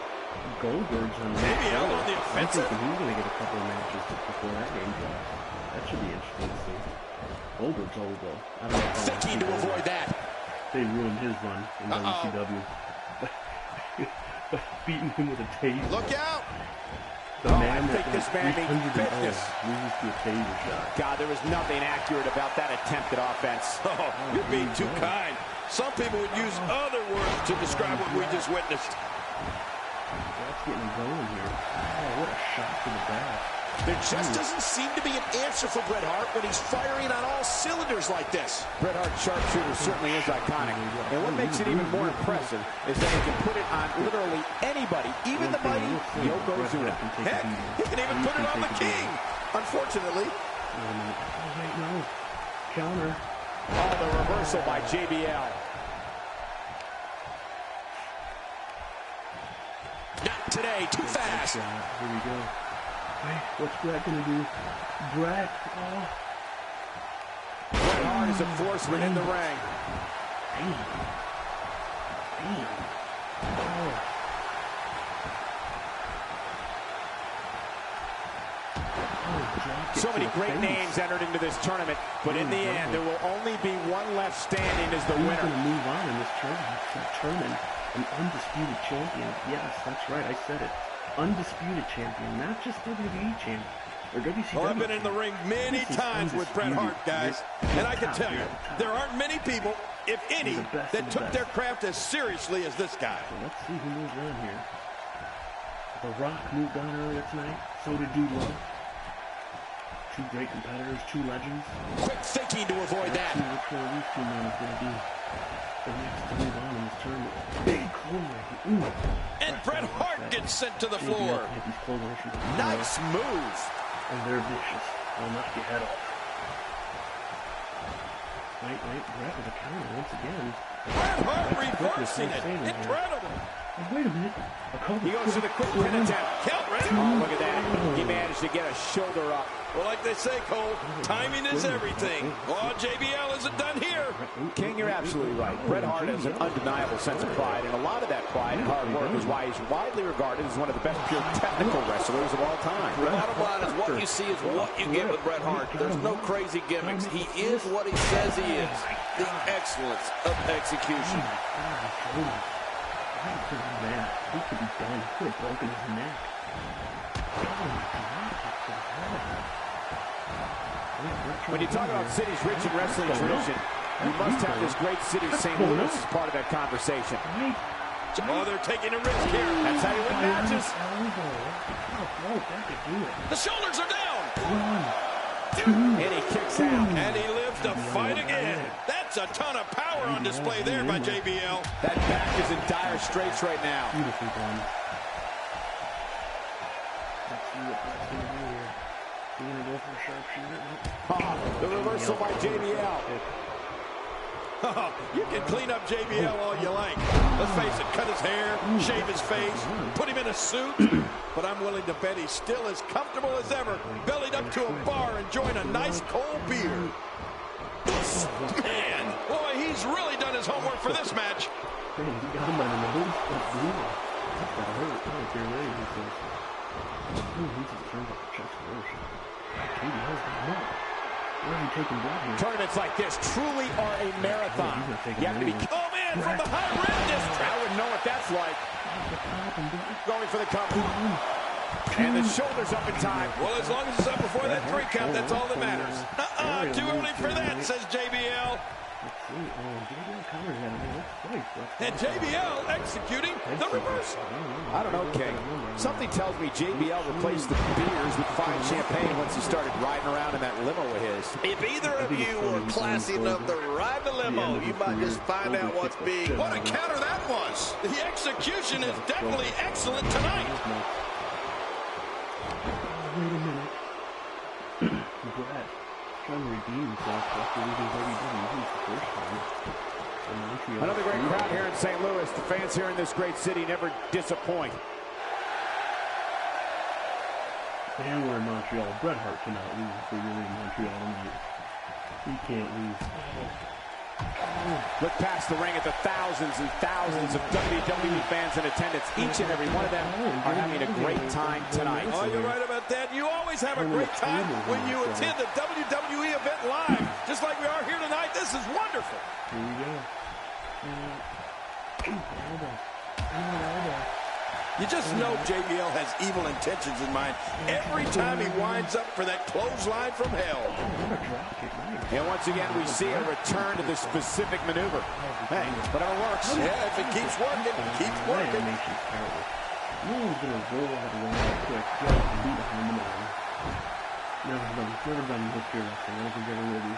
Goldberg's on the JBL on the offensive. I'm thinking he's going to get a couple of matches before that game drops. That should be interesting to see. Goldberg's old though. I don't know. Thinking to avoid that. They ruined his run in WCW. By beating him with a taser. Look out! The man I think this man needs fitness. Loses to a taser shot. God, there was nothing accurate about that attempted offense. Oh, you're being too kind. Some people would use other words to describe what we just witnessed. That's getting him going here. Oh, what a shot to the back. There just doesn't seem to be an answer for Bret Hart when he's firing on all cylinders like this. Bret Hart's sharpshooter certainly is iconic. And what makes it even more impressive is that he can put it on literally anybody, even the mighty Yokozuna. Heck, he can even put it on the King. unfortunately. Oh, wait, no. Counter. Oh, the reversal by JBL. Not today, too fast. Here we go. Hey, what's Brett gonna do? Brett, oh. Bret Hart is a force within the ring. Damn. Oh. So many great names entered into this tournament, but in the end, there will only be one left standing as the winner. Who's going to move on in this tournament? An undisputed champion. Yes, that's right. I said it. Undisputed champion, not just WWE champion. Or WCW. Well, I've been in the ring many times with Bret Hart, guys, and I can tell you, there aren't many people, if any, that took their craft as seriously as this guy. So let's see who moves on here. The Rock moved on earlier tonight. So did Dude Love. Two great competitors, two legends. Quick thinking to avoid that. Let's see which one of these two men is going to be the next to move on in this tournament. Big clothesline. And Bret Hart gets sent to the floor. Nice move. And they're vicious. They'll knock your head off. Wait, Bret with a counter once again. Bret Hart reversing it. Incredible. Oh, wait a minute. He goes to the quick pin attempt. Count, ready? Oh, look at that. He managed to get a shoulder up. Well, like they say, Cole, timing is everything. Oh, JBL isn't done here. King, you're absolutely right. Bret Hart has an undeniable sense of pride, and a lot of that pride and hard work is why he's widely regarded as one of the best pure technical wrestlers of all time. The bottom line is what you see is what you get with Bret Hart. There's no crazy gimmicks. He is what he says he is. The excellence of execution. He could be done. He could have broken his neck. When you talk about cities rich in wrestling tradition, you must have this great city, St. Louis, as part of that conversation. Oh, they're taking a risk here. That's how you win matches. The shoulders are down. And he kicks out. And he lives to fight again. That's a ton of power on display there by JBL. That back is in dire straits right now. Beautifully done. Let's see what Brett's going to do here. He's going to go for a sharpshooter. The reversal by JBL. You can clean up JBL all you like. Let's face it, cut his hair, shave his face, put him in a suit. But I'm willing to bet he's still as comfortable as ever, bellied up to a bar enjoying a nice cold beer. Man, boy, he's really done his homework for this match. He got him on the nose. That's brutal. That's got to hurt. Oh, if you're ready, he says. Ooh, he just turns up the chest first. JBL's got him up. Where are you taking Brett here? Tournaments like this truly are a marathon. You have to be... Oh, man, from the high rim district. I wouldn't know what that's like. Going for the cover. And the shoulders up in time. Well, as long as it's up before that 3 count, that's all that matters. Too early for that, says JBL. And JBL executing the reversal. I don't know, King. Something tells me JBL replaced the beers with fine champagne once he started riding around in that limo of his. If either of you were classy enough to ride the limo, you might just find out what's big. What a counter that was. The execution is definitely excellent tonight. Wait a minute. Brett trying to redeem himself after losing WWE the first time. Another great crowd here in St. Louis. The fans here in this great city never disappoint. And we're in Montreal. Bret Hart cannot lose if we're really in Montreal tonight. He can't lose. Look past the ring at the thousands and thousands of WWE fans in attendance. Each and every one of them are having a great time tonight. Oh, you're right about that. You always have a great time when you attend a WWE event live. Just like we are here tonight. This is wonderful. Here we go. You just know JBL has evil intentions in mind every time he winds up for that clothesline from hell. And once again, we see a return to the specific maneuver. Hey, whatever works. Yeah, if it keeps working, it keeps working. No one's going to roll out of the ring real quick. Get up and beat behind the man. Never done in history wrestling. I don't think ever will be.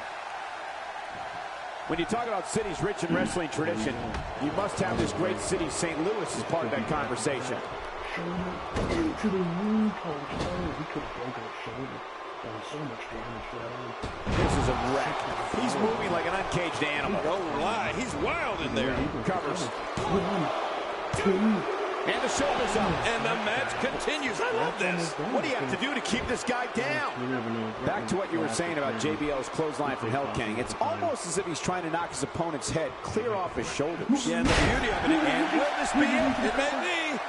When you talk about cities rich in wrestling tradition, you must have this great city, St. Louis, as part of that conversation. Shoulder into the moon pose. Oh, he could have broken his shoulder. done so much damage to that arm. This is a wreck. He's moving like an uncaged animal. Don't lie. He's wild in there. Covers. 1, 2. And the shoulders up. And the match continues. I love this. What do you have to do to keep this guy down? You never know. Back to what you were saying about JBL's clothesline from Hell King. It's almost as if he's trying to knock his opponent's head clear off his shoulders. Yeah, and the beauty of it, and will this be it? It may be.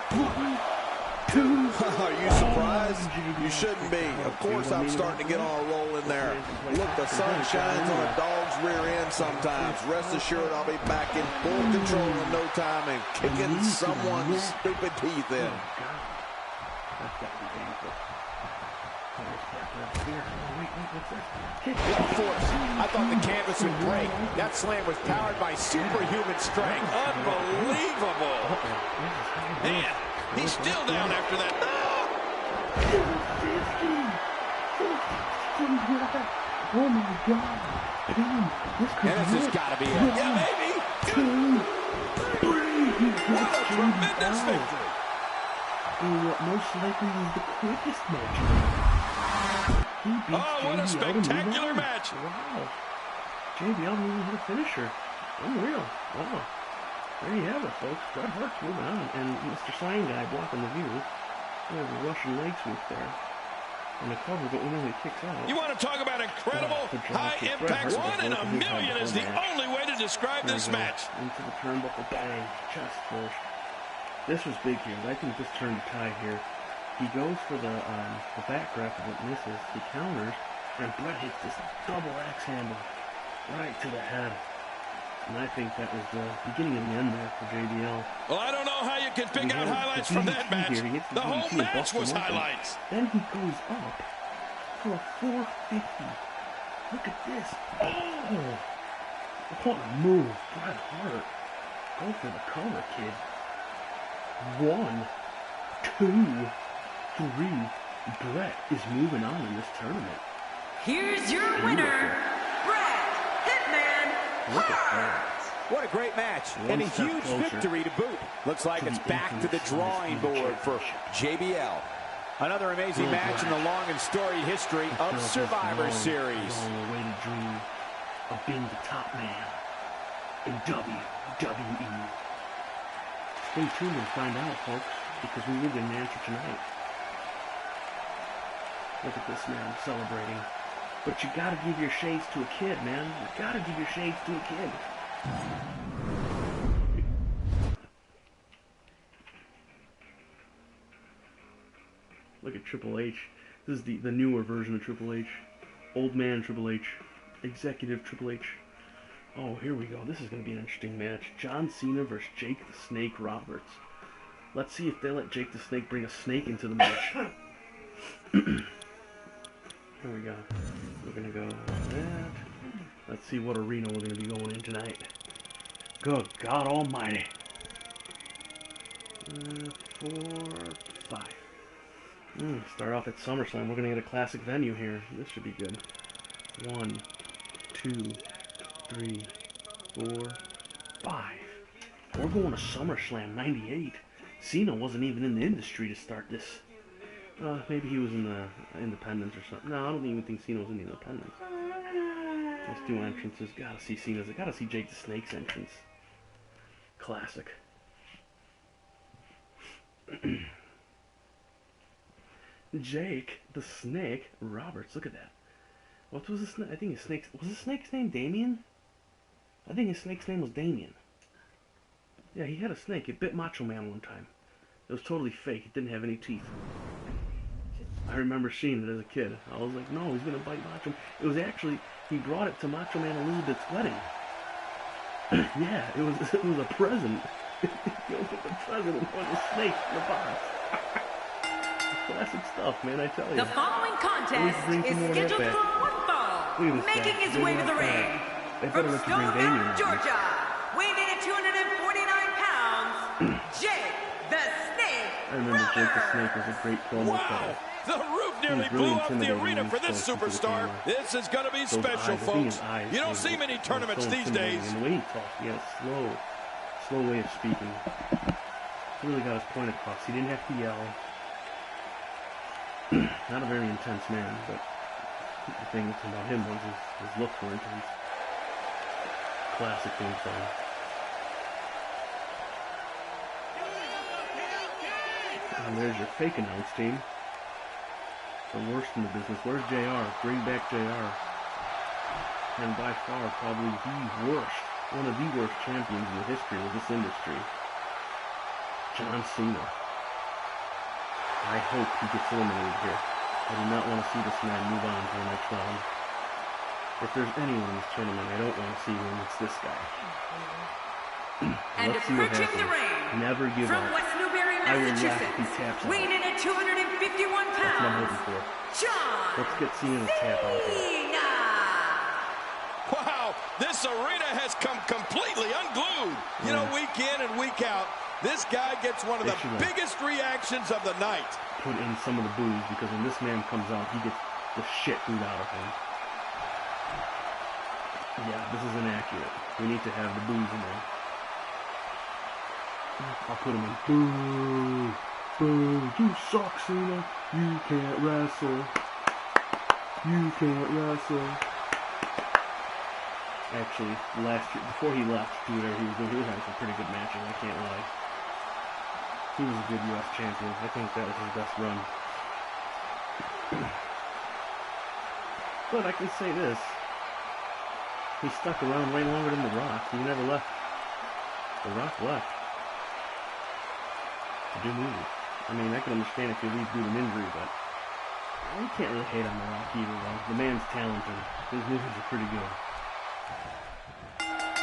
2. Are you surprised? You shouldn't be. Of course, I'm starting to get on a roll in there. Look, the sun shines on a dog's rear end sometimes. Rest assured, I'll be back in full control in no time and kicking someone's stupid teeth in. That's got to be painful. What force. I thought the canvas would break. That slam was powered by superhuman strength. Unbelievable. Man, he's still down after that. Oh my God. And this has got to be it. Yeah, maybe. 2, 3. What a tremendous victory. What most likely was the quickest match. He beats What a spectacular match. Wow. JBL didn't even hit a finisher. Unreal. Wow. There you have it, folks. Bret Hart's moving on. And Mr. Sign Guy blocking the view. There's a Russian leg sweep there. And the cover, but we know he kicks out. You want to talk about incredible, high impact? 1 in a million is the only way to describe this match. Into the turnbuckle, bang, chest first. This was big here. I think this turned the tide here. He goes for the back grab, but misses. He counters, and Bret hits this double axe handle right to the head. And I think that was the beginning of the end there for JBL. Well, I don't know how you can pick out highlights from that match. The whole match was highlights. Then he goes up for a 450. Look at this. Oh! What a move. Bret Hart. Go for the cover, kid. 1, 2, 3. Bret is moving on in this tournament. Here's your winner, Bret Hitman Look at that. What a great match. And a huge victory to boot. Looks like it's back to the drawing board for JBL. Another amazing match in the long and storied history of Survivor Series. Long-awaited dream of being the top man in WWE. Stay tuned and find out, folks, because we will get an answer tonight. Look at this man celebrating. But you gotta give your shades to a kid, man. You gotta give your shades to a kid. Look at Triple H. This is the newer version of Triple H. Old man Triple H. Executive Triple H. Oh, here we go. This is going to be an interesting match. John Cena versus Jake the Snake Roberts. Let's see if they let Jake the Snake bring a snake into the match. Here we go. We're going to go like that. Let's see what arena we're going to be going in tonight. Good God Almighty. 4, 5. Start off at SummerSlam. We're going to get a classic venue here. This should be good. 1, 2, 3, 4, 5. We're going to SummerSlam 98. Cena wasn't even in the industry to start this. Maybe he was in the Independents or something. No, I don't even think Cena was in the Independents. Let's do entrances. Gotta see Cena's. I gotta see Jake the Snake's entrance. Classic. Jake the Snake Roberts. Look at that. What was the snake? I think his snake's... Was his snake's name Damien? I think his snake's name was Damien. Yeah, he had a snake. It bit Macho Man one time. It was totally fake. It didn't have any teeth. I remember seeing it as a kid. I was like, no, he's going to bite Macho Man. It was actually... He brought it to Macho Man Elizabeth's wedding. Yeah, it was a present. He opened the present and put a snake in the box. Classic stuff, man, I tell you. The following contest is scheduled for one fall. Making his way to the ring. From Stonewall, Georgia, weighing in at 249 pounds, Jake the Snake I remember Jake the Snake was a great promo Wow! The roof nearly blew up the arena for this superstar. This is going to be special, folks. You don't see many tournaments these days. And the way he talked, he had a slow way of speaking. He really got his point across. He didn't have to yell. Not a very intense man, but The thing about him was his look for entrance. Classic theme song. And there's your fake announce team. The worst in the business. Where's JR? Bring back JR. And by far, probably the worst, one of the worst champions in the history of this industry. John Cena. I hope he gets eliminated here. I do not want to see this man move on to the next round. If there's anyone in this tournament I don't want to see him, it's this guy. And approaching the ring, never give from up. West Newbury, Massachusetts, weighing in at 251 pounds, John Let's get Cena to tap out there. Cena! Wow, this arena has come completely unglued. You know, week in and week out, this guy gets one of the biggest reactions of the night. Put in some of the boos, because when this man comes out, he gets the shit beat out of him. Yeah, this is inaccurate. We need to have the boos in there. I'll put him in. Boo! Boo! You suck, Cena! You can't wrestle! You can't wrestle! Actually, last year, before he left to do whatever he was doing, he was having some pretty good matches, I can't lie. He was a good U.S. champion. I think that was his best run. But I can say this. He stuck around way longer than The Rock. He never left. The Rock left. To do movies. I mean, I can understand if you leave due to an injury, but you can't really hate on The Rock either, though. The man's talented. His movies are pretty good.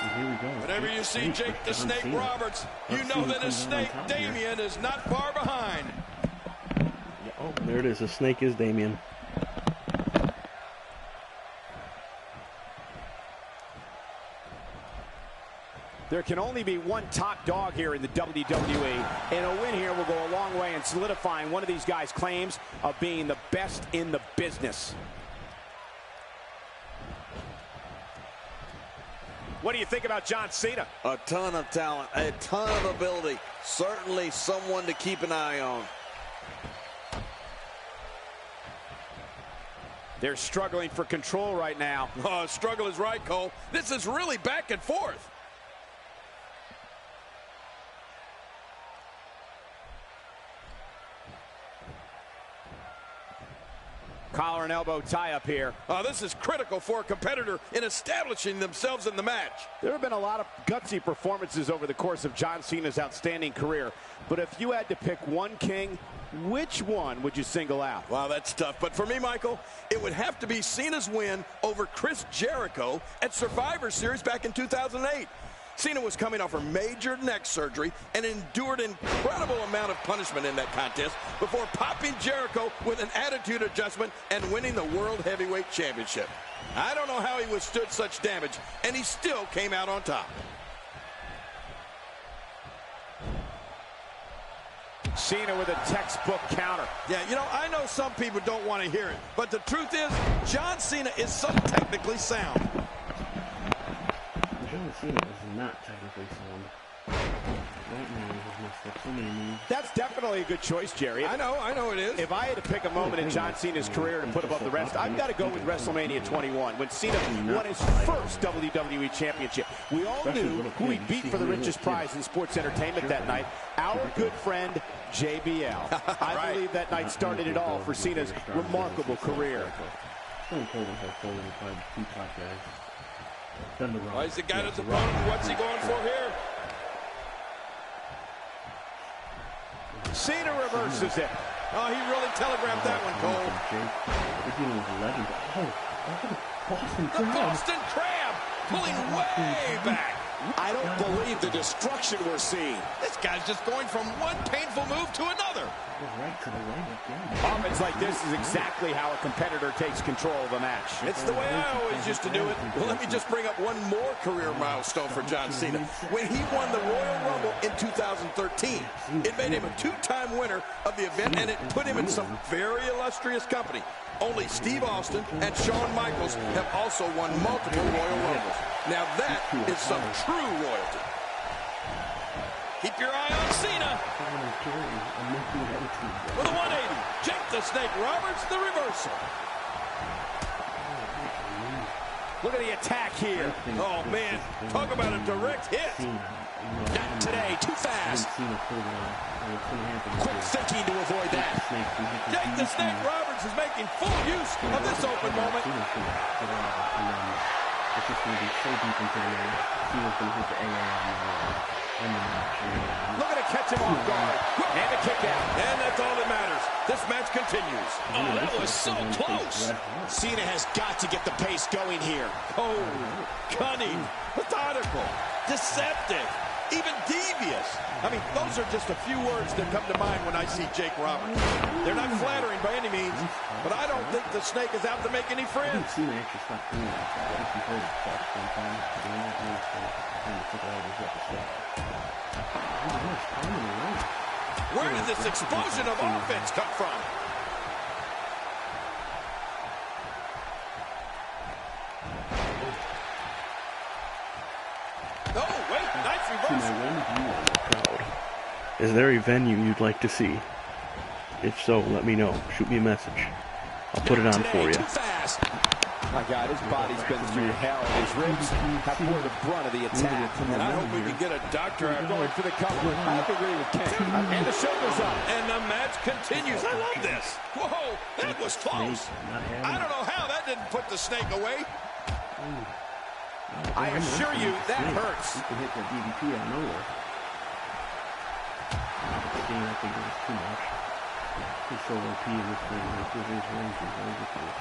And here we go. Whenever you see Jake the Snake Roberts, you know that his snake, Damien, is not far behind. Yeah, oh, there it is. His snake is Damien. There can only be one top dog here in the WWE, and a win here will go a long way in solidifying one of these guys' claims of being the best in the business. What do you think about John Cena? A ton of talent, a ton of ability. Certainly someone to keep an eye on. They're struggling for control right now. Oh, struggle is right, Cole. This is really back and forth. Collar and elbow tie up here. This is critical for a competitor in establishing themselves in the match. There have been a lot of gutsy performances over the course of John Cena's outstanding career. But if you had to pick one king, which one would you single out? Wow, that's tough. But for me, Michael, it would have to be Cena's win over Chris Jericho at Survivor Series back in 2008. Cena was coming off a major neck surgery and endured an incredible amount of punishment in that contest before popping Jericho with an attitude adjustment and winning the World Heavyweight Championship. I don't know how he withstood such damage, and he still came out on top. Cena with a textbook counter. Yeah, you know, I know some people don't want to hear it, but the truth is, John Cena is so technically sound. John Cena is not technically sound. That man has messed up so many moves. That's definitely a good choice, Jerry. I know it is. If I had to pick a moment in John Cena's career to put above the rest, I've got to go with WrestleMania 21, when Cena won his first WWE Championship. We all knew who he beat for the richest prize in sports entertainment that night, our good friend JBL. I believe that night started it all for Cena's remarkable career. Stone Cold and Hulk Hogan are probably the two top guys. Then the Rock. Why is the guy that's opponent? What's he going for here? Cena reverses it. Oh, he really telegraphed that one, Cole. They're dealing with a legend. Oh, the Boston Crab. Pulling way back. I don't believe the destruction we're seeing. This guy's just going from one painful move to another. Right to the leg again. Offense like this is exactly how a competitor takes control of a match. It's the way I always used to do it. Well, let me just bring up one more career milestone for John Cena. When he won the Royal Rumble in 2013, it made him a two-time winner of the event, and it put him in some very illustrious company. Only Steve Austin and Shawn Michaels have also won multiple Royal Rumbles. Now that is some true royalty. Keep your eye on Cena. With a 180, Jake the Snake Roberts, the reversal. Look at the attack here. Oh, man. Talk about a direct hit. Not today. Too fast. Quick thinking to avoid that. Jake the Snake Roberts is making full use of this open moment. It's just going to be so deep into the match. Cena's going to hit the AA in the match. Looking to catch him off guard. And a kick out. And that's all that matters. This match continues. Oh, that was so close. Cena has got to get the pace going here. Cold, cunning, methodical, deceptive, even devious. I mean, those are just a few words that come to mind when I see Jake Roberts. They're not flattering by any means, but I don't think the Snake is out to make any friends. Cena actually stopped doing that. He hurt himself sometimes. Doing that moves to take out his episode. Where did this explosion of offense come from? Oh, wait, nice reversal. Is there a venue you'd like to see? If so, let me know. Shoot me a message. I'll put it on for you. My God, his body's been through hell. His ribs have borne the brunt of the attack. And I hope we can get a doctor out Going for the cover. I agree with Ken. And the shoulders up. And the match continues. I love this. Whoa, that was close. I don't know how that didn't put the Snake away. I assure you, that hurts. You can hit that DDT out of nowhere. I think it was too much. He's so OP in this thing. His range is ridiculous.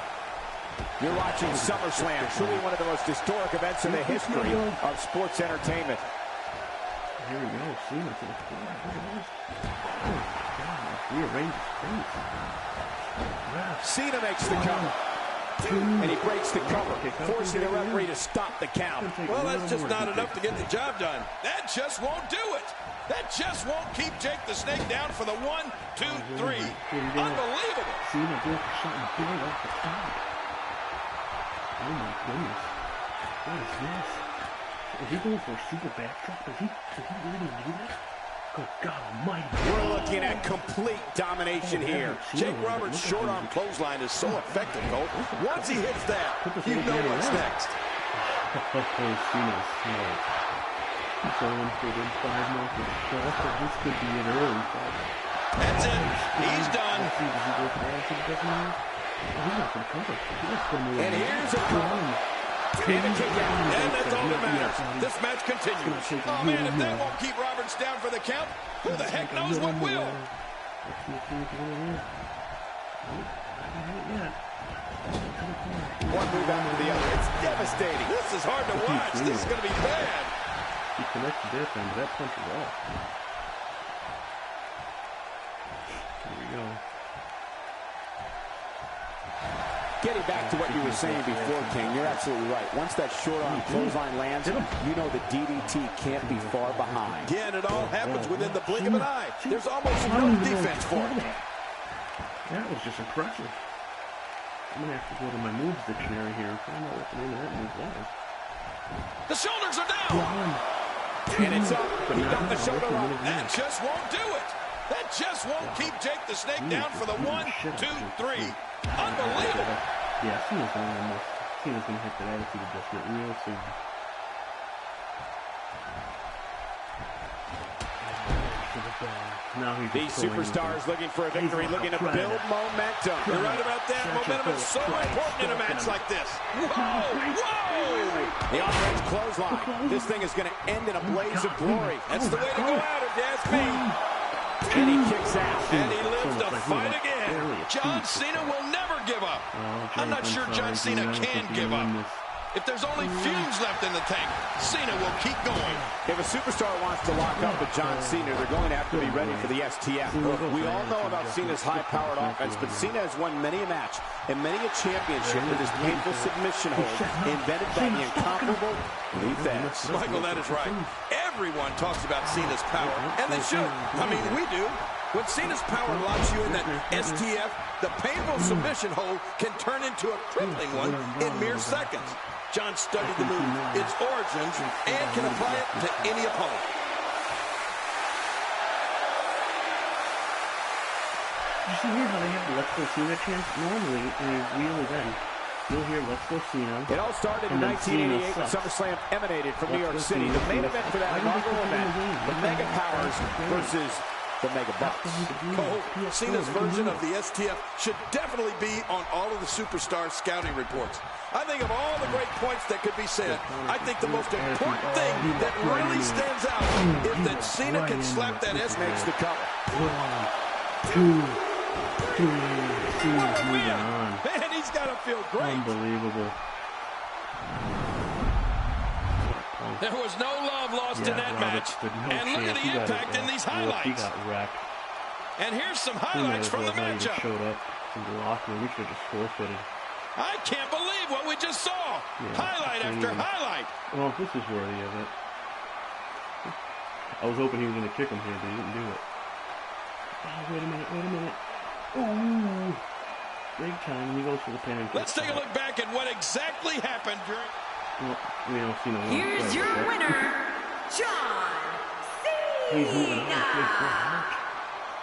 You're watching SummerSlam, truly one of the most historic events in the history of sports entertainment. Here we go, Cena to the floor. Look at this. Oh, God, rearrange his face. Cena makes the cover. And he breaks the cover, forcing the referee to stop the count. Well, that's just not enough to get the job done. That just won't do it. That just won't keep Jake the Snake down for the 1, 2, 3. Unbelievable. Cena going for something big off the top. Oh my goodness. What is this? Is he going for a super backdrop? Is he really do that? Good God almighty. We're looking at complete domination here. Jake Roberts' short arm clothesline is so effective, Cole. Once he hits that, you know what's next. Cena's smart. He's going for them 5 more for the shot. This could be an early fight. That's it. He's done. Does he go for the he's not going to cover. And here's a cover. And a kick out. And that's all that matters. This match continues. Oh, man, if that won't keep Roberts down for the count, who the heck knows what will? One move after the other. It's devastating. This is hard to watch. This is going to be bad. He connected this and that punch is off. Here we go. Getting back to what you were saying before, King, you're absolutely right. Once that short arm clothesline lands, you know the DDT can't be far behind. Yeah, and it all happens within the blink of an eye. There's almost no defense for it. That was just impressive. I'm going to have to go to my moves dictionary here and find out what the name of that move was. The shoulders are down. And it's up. He got the shoulder up. That just won't do it. That just won't keep Jake the Snake down for the 1, 2, 3. Unbelievable. Yeah, Cena's going to hit that attitude adjustment real soon. These superstars looking for a victory, looking to build momentum. You're right about that. Momentum is so important in a match like this. Whoa! Whoa! The offense clothesline. This thing is going to end in a blaze of glory. That's the way to go out if you ask me. And he kicks out. And he lives to fight again. John Cena will never give up. I'm not sure John Cena can give up. If there's only fumes left in the tank, Cena will keep going. If a superstar wants to lock up with John Cena, they're going to have to be ready for the STF. We all know about Cena's high-powered offense, but Cena has won many a match and many a championship with his painful submission hold invented by the incomparable Lee Fast. Michael, that is right. Everyone talks about Cena's power, and they should. I mean, we do. When Cena's power locks you in that STF, the painful submission hold can turn into a crippling one in mere seconds. John studied the move, its origins, and can apply it to any opponent. You see here how they have the Let's Go Cena chance? Normally, in a real event, still here. Let's go Cena. It all started in 1988 when SummerSlam emanated from New York City. The main event for that inaugural event, the Mega Powers versus the Mega Bucks. Cole, Cena's version of the STF should definitely be on all of the superstar scouting reports. I think of all the great points that could be said, I think the most important thing that really stands out is that Cena can slap that S. Makes the cover. 1, 2, 3. Cena's moving on. Man, he's got to feel great. Unbelievable. There was no love lost in that match. And look at the impact in these highlights. He got wrecked. And here's some highlights from the matchup. Showed up in the locker room. We should have just forfeited. I can't believe what we just saw. Highlight after highlight. Well, this is worthy of it. I was hoping he was going to kick him here, but he didn't do it. Oh, wait a minute. Ooh. Big time. He goes for the pin. Let's take a look back at what exactly happened during... Well, we don't see no one. Here's your winner, John He's moving on. Cena.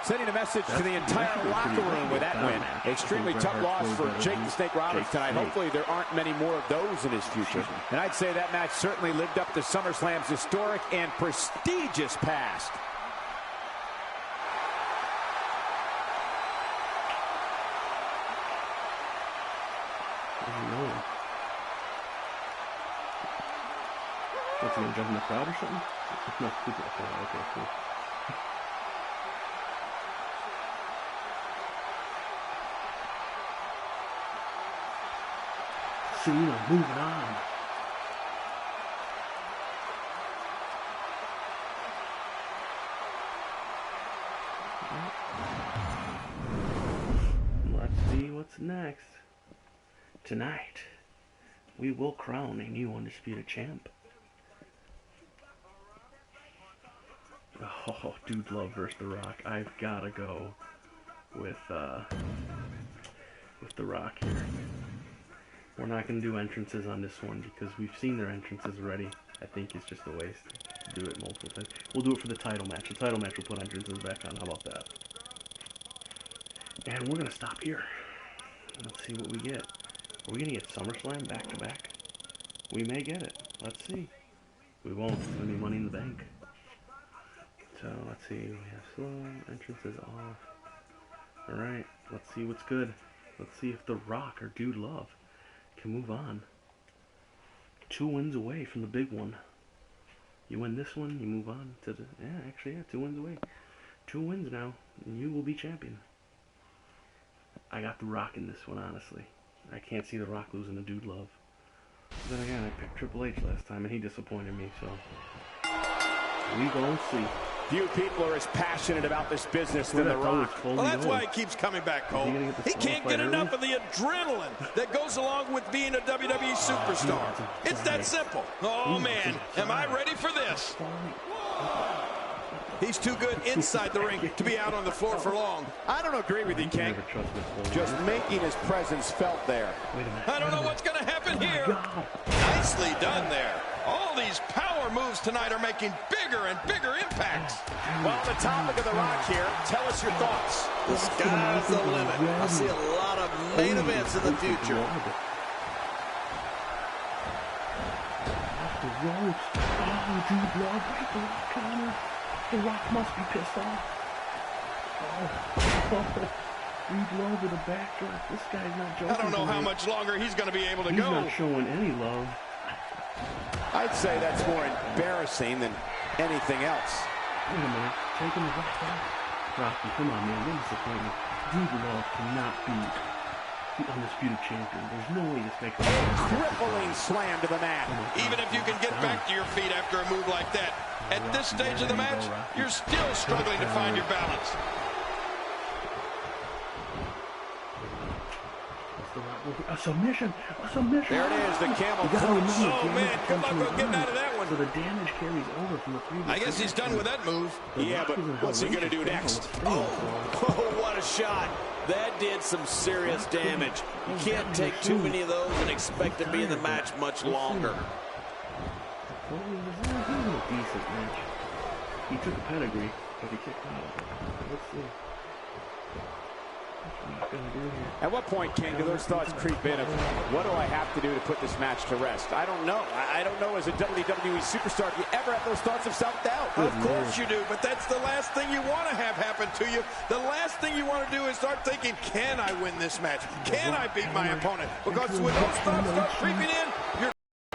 Sending a message to the entire locker room with that win. Extremely tough loss for Jake the Snake Roberts tonight. Hopefully there aren't many more of those in his future. And I'd say that match certainly lived up to SummerSlam's historic and prestigious past. What's he gonna jump in the crowd or something? No, okay, cool. Cena moving on. Let's see what's next. Tonight, we will crown a new Undisputed Champ. Oh, Dude Love versus The Rock. I've got to go with The Rock here. We're not going to do entrances on this one because we've seen their entrances already. I think it's just a waste to do it multiple times. We'll do it for the title match. The title match will put entrances back on. How about that? And we're going to stop here. Let's see what we get. Are we going to get SummerSlam back-to-back? We may get it. Let's see. We won't. It's going to be Money in the Bank. So, let's see. We have slow. Entrances off. Alright. Let's see what's good. Let's see if The Rock or Dude Love can move on. 2 wins away from the big one. You win this one, you move on to the... Yeah, 2 wins away. 2 wins now, and you will be champion. I got The Rock in this one, honestly. I can't see The Rock losing to Dude Love. But then again, I picked Triple H last time, and he disappointed me, so... we gonna see. Few people are as passionate about this business than The Rock. Well, that's why he keeps coming back, Cole. He can't get enough of the adrenaline that goes along with being a WWE superstar. It's that simple. Oh, man, am I ready for this? He's too good inside the ring to be out on the floor for long. I don't agree with you, Ken. Just making his presence felt there. I don't know what's going to happen here. Nicely done there. All these power moves tonight are making bigger and bigger impacts. Well, the topic of The Rock here, tell us your thoughts. The sky's the limit. I see a lot of main events in the future. Off the ropes. Oh, Dude Love, right the Rock counter. The Rock must be pissed off. Oh. Dude Love with a backdrop. This guy's not joking. I don't know how much longer he's going to be able to go. He's not showing any love. I'd say that's more embarrassing than anything else. Wait a minute. Taking the Rock off. Rocky, come on, man. What is the point? Dude Love cannot be the Undisputed Champion. There's no way this guy can be. Crippling slam to the mat. Even if you can get back to your feet after a move like that, at this stage of the match, you're still struggling to find your balance. A submission! A submission! There it is, the camel clutch. Oh, man, good luck with getting out of that one. So the damage carries over from the previous. I guess he's done with that move. Yeah, but what's he going to do next? Oh, what a shot. That did some serious damage. You can't take too many of those and expect to be in the match much longer. Well, he was a decent match. He took a pedigree, but he kicked out. Let's see. At what point, King, do those thoughts creep in of what do I have to do to put this match to rest? I don't know. I don't know as a WWE superstar if you ever have those thoughts of self-doubt. Of course you do, but that's the last thing you want to have happen to you. The last thing you want to do is start thinking, can I win this match? Can I beat my opponent? Because when those thoughts start creeping in, you're